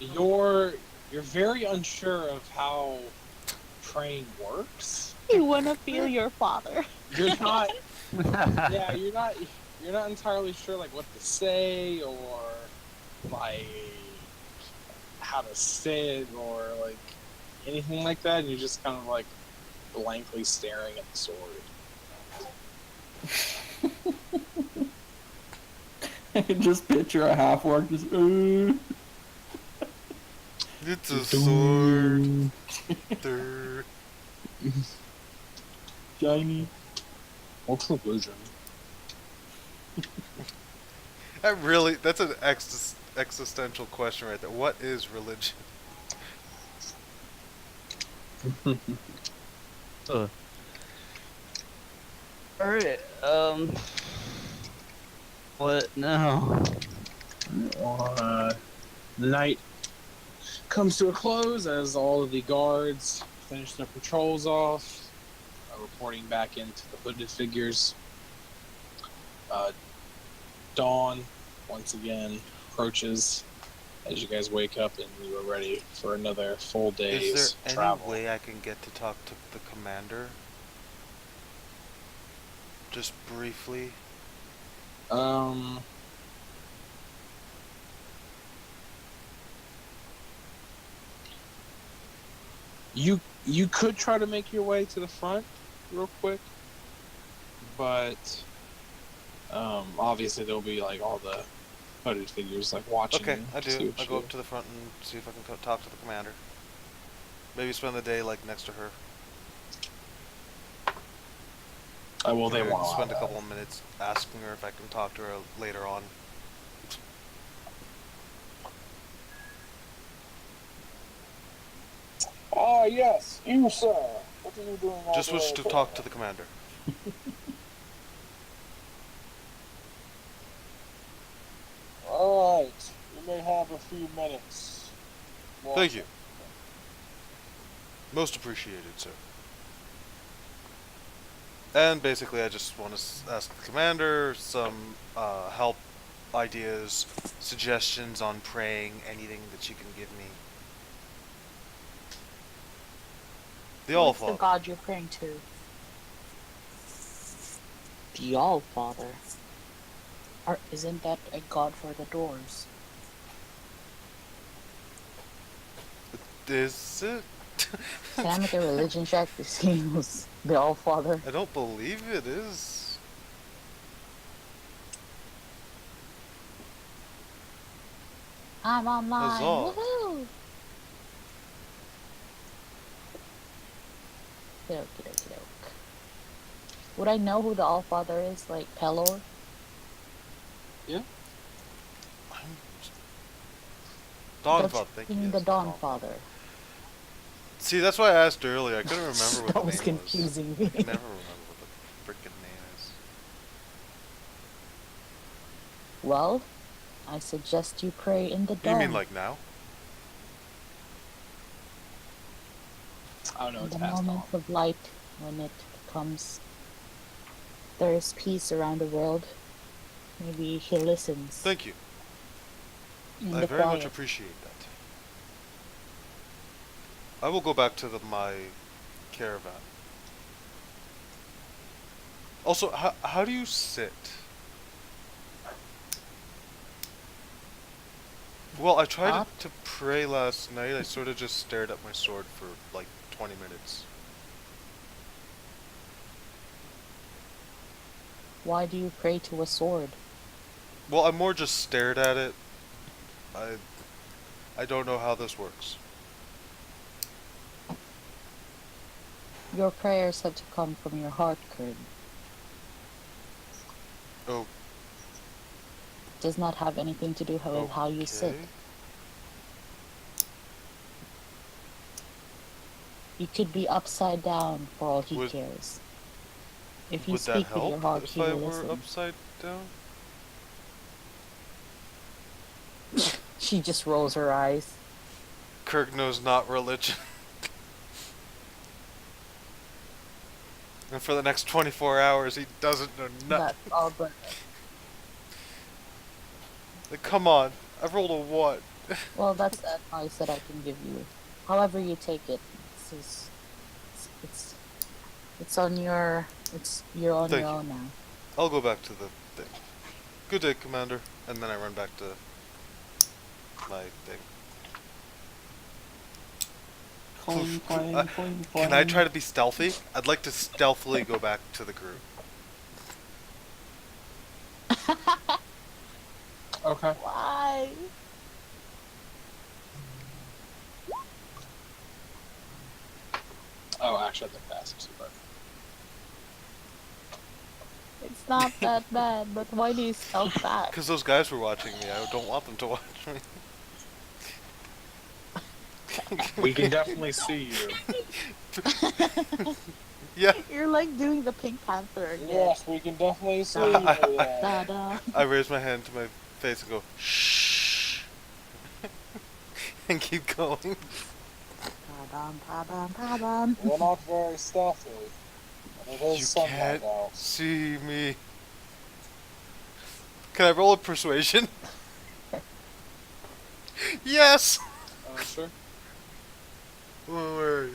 You're very unsure of how praying works. You wanna feel your father? You're not. Yeah, you're not entirely sure like what to say or like how to sit or like anything like that. You're just kind of like blankly staring at the sword. I can just picture a half orc just. It's a sword. Durr. Shiny. What's religion? That's an existential question right there. What is religion? Alright, what now? The night comes to a close as all of the guards finish their patrols off, reporting back into the hooded figures. Dawn once again approaches as you guys wake up and you are ready for another full day's Is there travel. any way I can get to talk to the commander? Just briefly. You could try to make your way to the front real quick, but obviously there'll be like all the hooded figures like watching. Okay, you I to see do. what I'll you go up to the front and see if I can talk to the commander. Maybe spend the day like next to her. well, they Maybe won't spend a allow couple of minutes asking her if I can talk to her later on. Ah, yes, you, sir. What are you doing all Just the wish way to there? talk to the commander. All right, you may have a few minutes. Thank you. Most appreciated, sir. And basically, I just want to ask the commander some help, ideas, suggestions on praying, anything that she can give me. The What's the Allfather. god you're praying to? The Allfather. Or isn't that a god for the doors? Is it? Can I make a religion check to see who's the Allfather? I don't believe it is. I'm online. Huzzah. Woohoo! Okey-dokey-doke. Would I know who the Allfather is? Like Pelor? Dawnfather, thank You you. mean yes, the Dawnfather. See, that's why I asked earlier. I couldn't remember what That the was name confusing me. was. I can never remember what the freaking name is. Well, I suggest you pray in the You dawn. mean like now? I don't know. In It's the past moment dawn. of light, when it comes, there is peace around the world. Maybe he listens. Thank you. In I the very much quiet. appreciate that. I will go back to my caravan. Also, how do you sit? Well, I tried Up. to pray last night. I sort of just stared at my sword for like 20 minutes. Why do you pray to a sword? Well, I more just stared at it. I don't know how this works. Your prayers have to come from your heart, Kurt. Oh, Does not have anything to do with how you sit. okay. You could be upside down for all he Would- cares. If you Would that speak with your help heart, if he I will were listen. upside down? She just rolls her eyes. Kirk knows not religion. And for the next 24 hours, he doesn't know nothing. That's all but Like, come on, I've rolled a 1. well, that's the advice that I can give you. However you take it, it's on your you're on Thank your you. own now. I'll go back to the thing. Good day, Commander. And then I run back to my thing. Clang, clang, clang, Can I clang. try to be stealthy? I'd like to stealthily go back to the group. Okay. Why? Oh, actually, I think that's super. It's not that bad, but why do you stealth back? Because those guys were watching me. I don't want them to watch me. We can definitely see you. Yeah, You're like doing the Pink Panther again. Yes, we can definitely see you. Da-da. I raise my hand to my face and go, shh. And keep going. Pa-dum, pa-dum, pa-dum. We're not very stealthy. And it is You sunlight can't out. see me. Can I roll a persuasion? Yes! Sure. Where are you?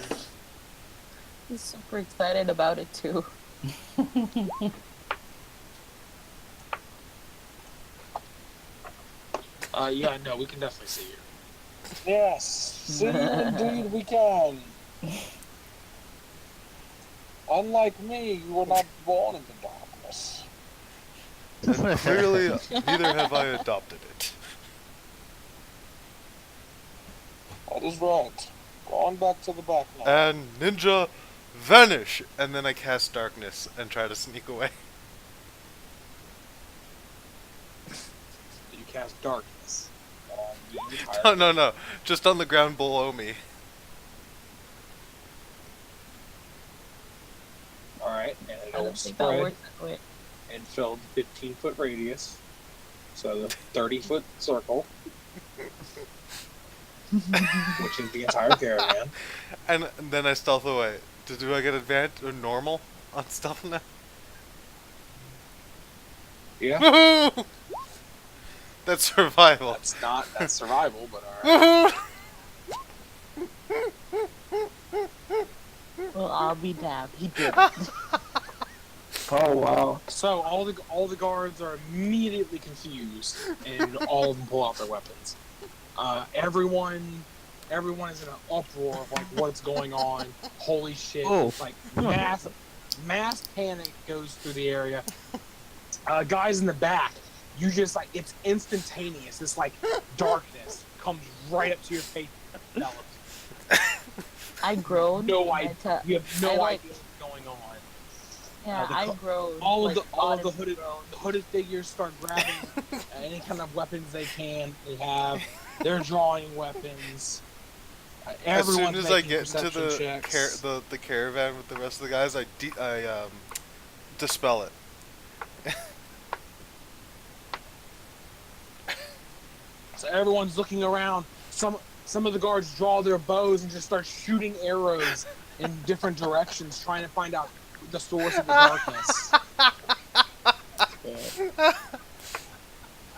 He's super excited about it too. Yeah, no, we can definitely see you. Yes, see you indeed we can. Unlike me, you were not born in the darkness. And clearly, neither have I adopted it. That is right. Go on back to the back now. And ninja, vanish! And then I cast darkness and try to sneak away. You cast darkness on the entire. No, just on the ground below me. All right, and I it'll don't think that spread works that way. and fill the 15-foot radius, so the 30-foot circle, which is the entire caravan. And then I stealth away. Do I get advantage or normal on stealth now? Yeah, Woohoo! That's survival. that's survival, but all right. Woohoo! Well, I'll be damned. He did it. Oh wow. So all the guards are immediately confused, and all of them pull out their weapons. Everyone is in an uproar of like what's going on. Holy shit! Oh. Like mass panic goes through the area. Guys in the back, you just like it's instantaneous. This like darkness comes right up to your face. I groaned. No and idea. You have no I, like- idea what's going on. Yeah, the I co- groaned. All of like, the honestly hooded groaned. hooded figures start grabbing any kind of weapons they have. They're drawing weapons. As soon Everyone's as I making get into perception checks. the caravan with the rest of the guys, I dispel it. So everyone's looking around. Some of the guards draw their bows and just start shooting arrows in different directions, trying to find out the source of the darkness.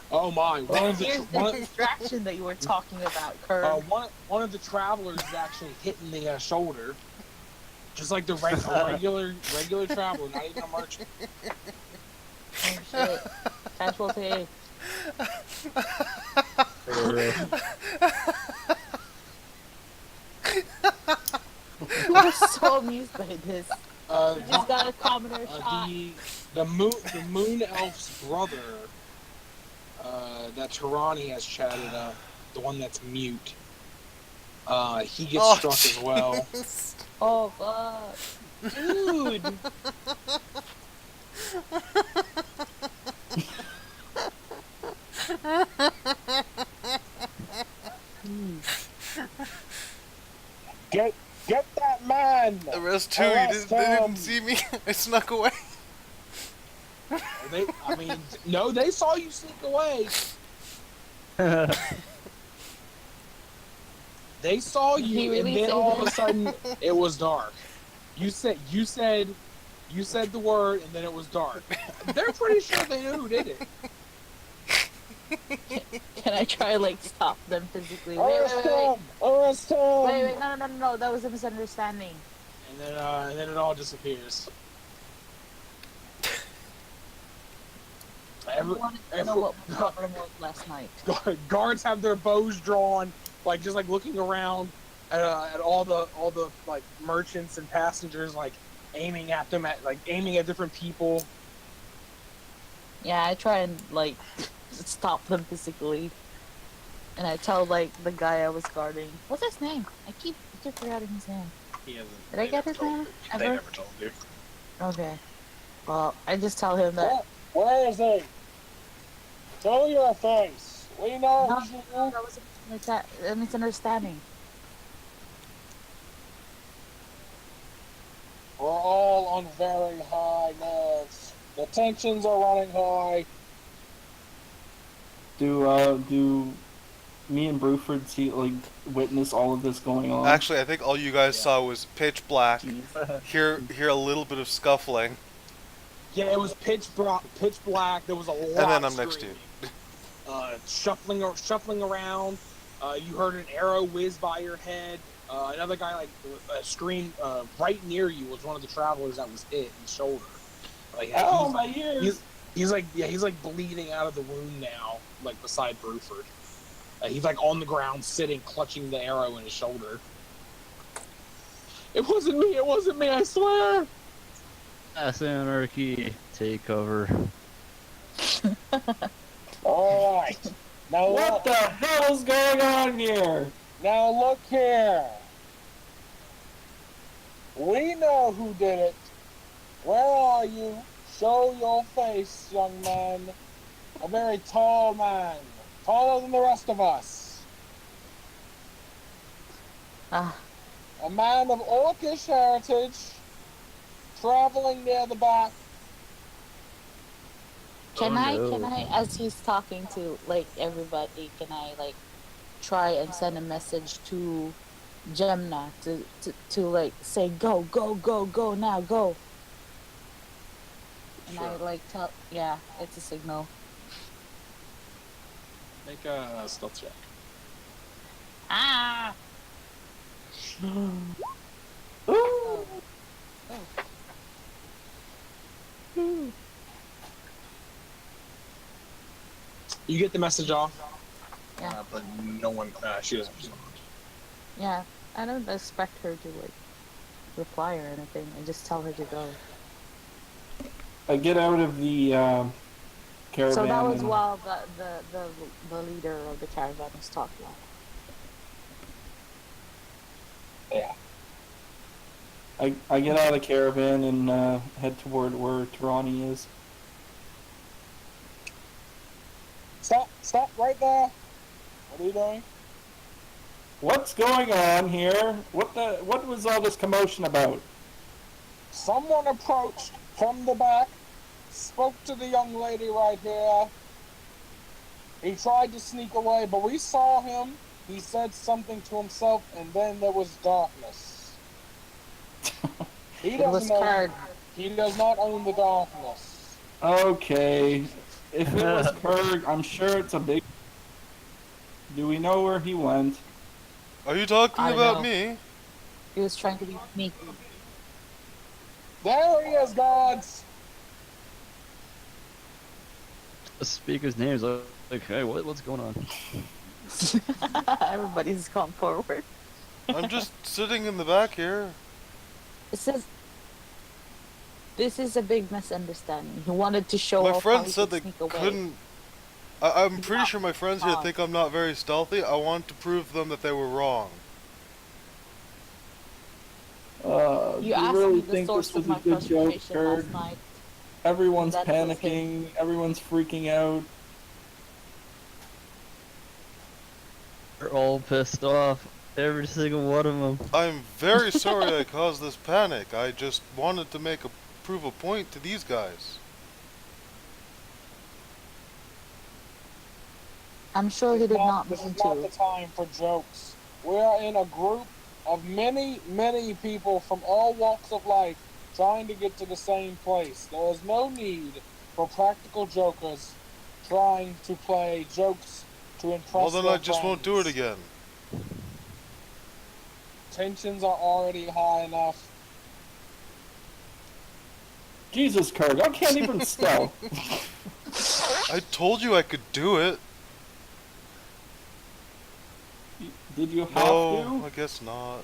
Oh my! Here's the distraction that you were talking about, Kurt. One of the travelers is actually hitting the shoulder, just like the regular traveler, not even a merchant. Oh shit! Casualty. I'm so amused by this. You just got a commoner shot. The moon elf's brother, that Tarani has chatted up, the one that's mute. He gets struck as well. Oh fuck, dude! Get that man! Arrest who? They didn't see me. I snuck away. No, they saw you sneak away. They saw you, and then all of a sudden it was dark. You said the word, and then it was dark. They're pretty sure they knew who did it. Can I try like stop them physically? Arrest him! Wait, no, that was a misunderstanding. And then it all disappears. I wanted to know what my problem was last night. Guards have their bows drawn, just looking around at all the like merchants and passengers, aiming at different people. Yeah, I try and stop them physically, and I tell the guy I was guarding, what's his name? I keep forgetting his name. He hasn't. Did I get his name? They never told you. Okay. Well, I just tell him that. Where is he? Show your face. We know. No, that was a misunderstanding. We're all on very high nerves. The tensions are running high. Do me and Bruford witness all of this going on? Actually, I think all you guys saw was pitch black. Hear a little bit of scuffling. Yeah, it was pitch black. There was a lot. And then I'm of next to you. Shuffling around. You heard an arrow whiz by your head. Another guy screamed right near you was one of the travelers that was hit in the shoulder. My ears! He's bleeding out of the wound now, beside Bruford. He's on the ground, sitting, clutching the arrow in his shoulder. It wasn't me, I swear! Mass anarchy, take cover. Alright. Now What the hell is going on here? Now look here. We know who did it. Where are you? Show your face, young man. A very tall man. Taller than the rest of us. A man of Orcish heritage. Traveling near the back. Can I, as he's talking to everybody, can I try and send a message to Gemna to say go now, go. And Sure. I tell, yeah, it's a signal. Make a stealth check. Ah! You get the message off, Yeah. but no one. She doesn't respond. Yeah, I don't expect her to reply or anything. I just tell her to go. I get out of the caravan. So that was and- while the leader of the caravan was talking. Yeah. I get out of the caravan and head toward where Tarani is. Stop right there. What are you doing? What's going on here? What was all this commotion about? Someone approached from the back, spoke to the young lady right here, He tried to sneak away, but we saw him. He said something to himself, and then there was darkness. He It was doesn't know. Karg. He does not own the darkness. Okay. If it was Berg, I'm sure it's a big. Do we know where he went? Are you talking I about know. me? He was trying to be sneaky. There he is, gods. The speaker's name is like, hey, what's going on? Everybody's gone forward. I'm just sitting in the back here. It says this is a big misunderstanding. He wanted to show My off how friends he said could they sneak away. couldn't. I'm pretty sure my friends here wrong. think I'm not very stealthy. I want to prove them that they were wrong. Do You you asked really me the think source this of was a my good joke, frustration Kurt? last night. Everyone's That was panicking. Everyone's freaking out. They're all pissed off. Every single one of them. I'm very sorry I caused this panic. I just wanted to prove a point to these guys. I'm sure he did not This mean is not to. the time for jokes. We are in a group of many, many people from all walks of life trying to get to the same place. There is no need for practical jokers trying to play jokes to impress Well, then their I just won't do it friends. again. Tensions are already high enough. Jesus, Kurt, I can't even stealth. I told you I could do it. Did you have No, I to? guess not.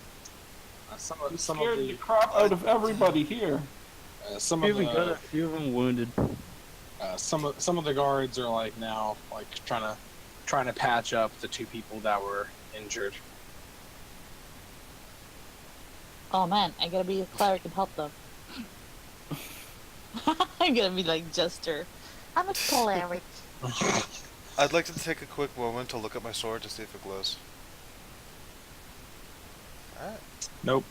Some You of scared the the crap out of everybody here. some We of even got a the few of them wounded. some of the guards are like now like trying to patch up the two people that were injured. Oh man, I gotta be a cleric and help them. I'm gonna be like Jester. I'm a cleric. I'd like to take a quick moment to look at my sword to see if it glows. Alright. Nope.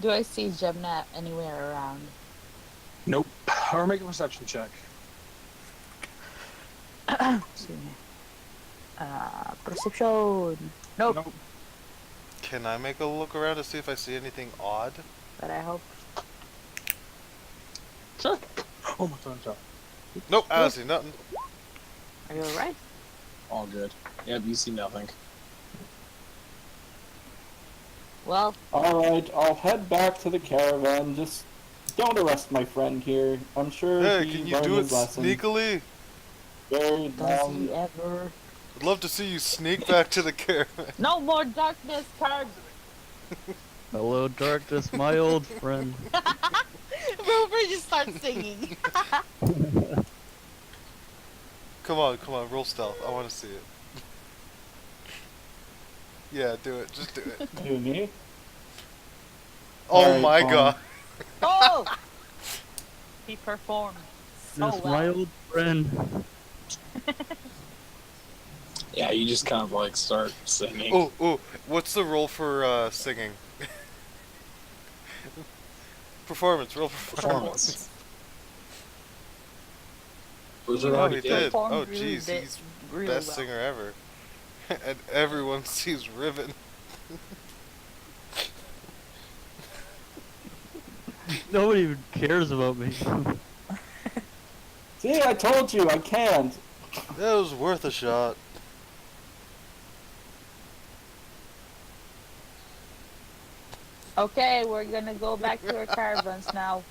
Do I see Gemna anywhere around? Nope. Or make a perception check. Excuse me. Perception. Nope. Can I make a look around to see if I see anything odd? But I hope. Sure. Oh my time's up. Nope, I don't see nothing. Are you alright? All good. Yep, you see nothing. Well, Alright, I'll head back to the caravan. Just don't arrest my friend here. I'm sure Hey, he can you learned do it his lesson. sneakily? Very does he ever? I'd love to see you sneak back to the caravan. No more darkness, Karg! Hello, darkness, my old friend. Rover just starts singing. Come on, roll stealth. I want to see it. Yeah, do it. Just do it. Do me. Oh Alright, my fine. god. Oh! He performed so This well. my old friend. Yeah, you just kind of like start singing. Oh, what's the roll for singing? Performance, roll performance. Wizard Oh, already he did. did. Performed Oh, really jeez, did- he's really best well. singer ever. And everyone sees Riven. Nobody even cares about me. See, I told you, I can't. That was worth a shot. Okay, we're gonna go back to our caravans now.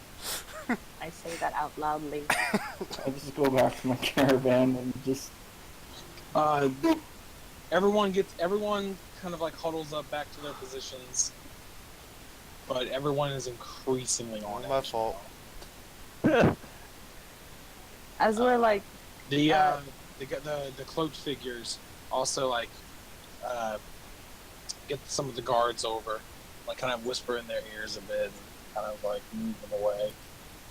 I say that out loudly. I just go back to my caravan and just. Everyone kind of like huddles up back to their positions, but everyone is increasingly on My edge. fault. As we're like, The cloaked figures also like get some of the guards over, like kind of whisper in their ears a bit, and kind of like move them away.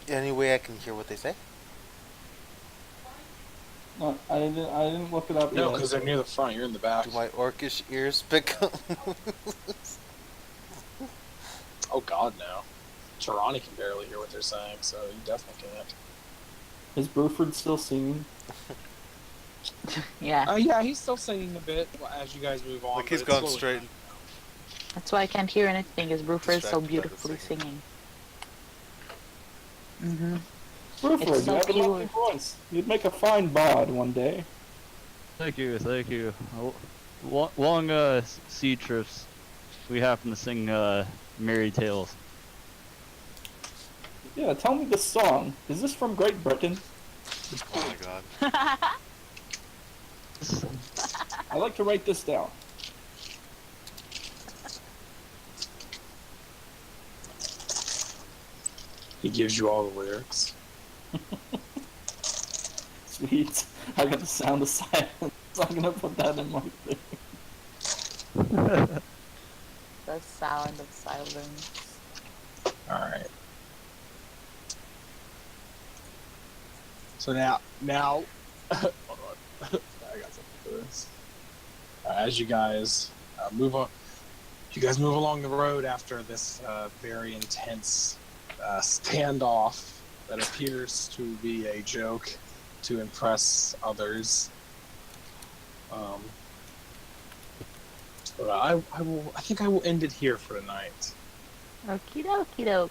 Any way I can hear what they say? No, I didn't look it up No, yet. because they're near the front. You're in the back. Do my orcish ears pick up? Oh God, no. Tirani can barely hear what they're saying, so you definitely can't. Is Bruford still singing? Yeah, Yeah, he's still singing a bit as you guys move on. Like he's but it's gone slowly straight. dying down. that's why I can't hear anything. Because Bruford is so Distracted by the beautifully singing. singing. Mm-hmm. Bruford, It's you so have a lovely cute. voice. You'd make a fine bard one day. Thank you, thank you. Long sea trips, we happen to sing merry tales. Yeah, tell me the song. Is this from Great Britain? Oh my god. I'd like to write this down. He gives you all the lyrics. Sweet. I got the sound of silence. I'm gonna put that in my thing. The sound of silence. All right. So now, hold on. I got something for this. As you guys move on, you guys move along the road after this very intense standoff that appears to be a joke to impress others. But I think I will end it here for tonight. Okie dokie doke.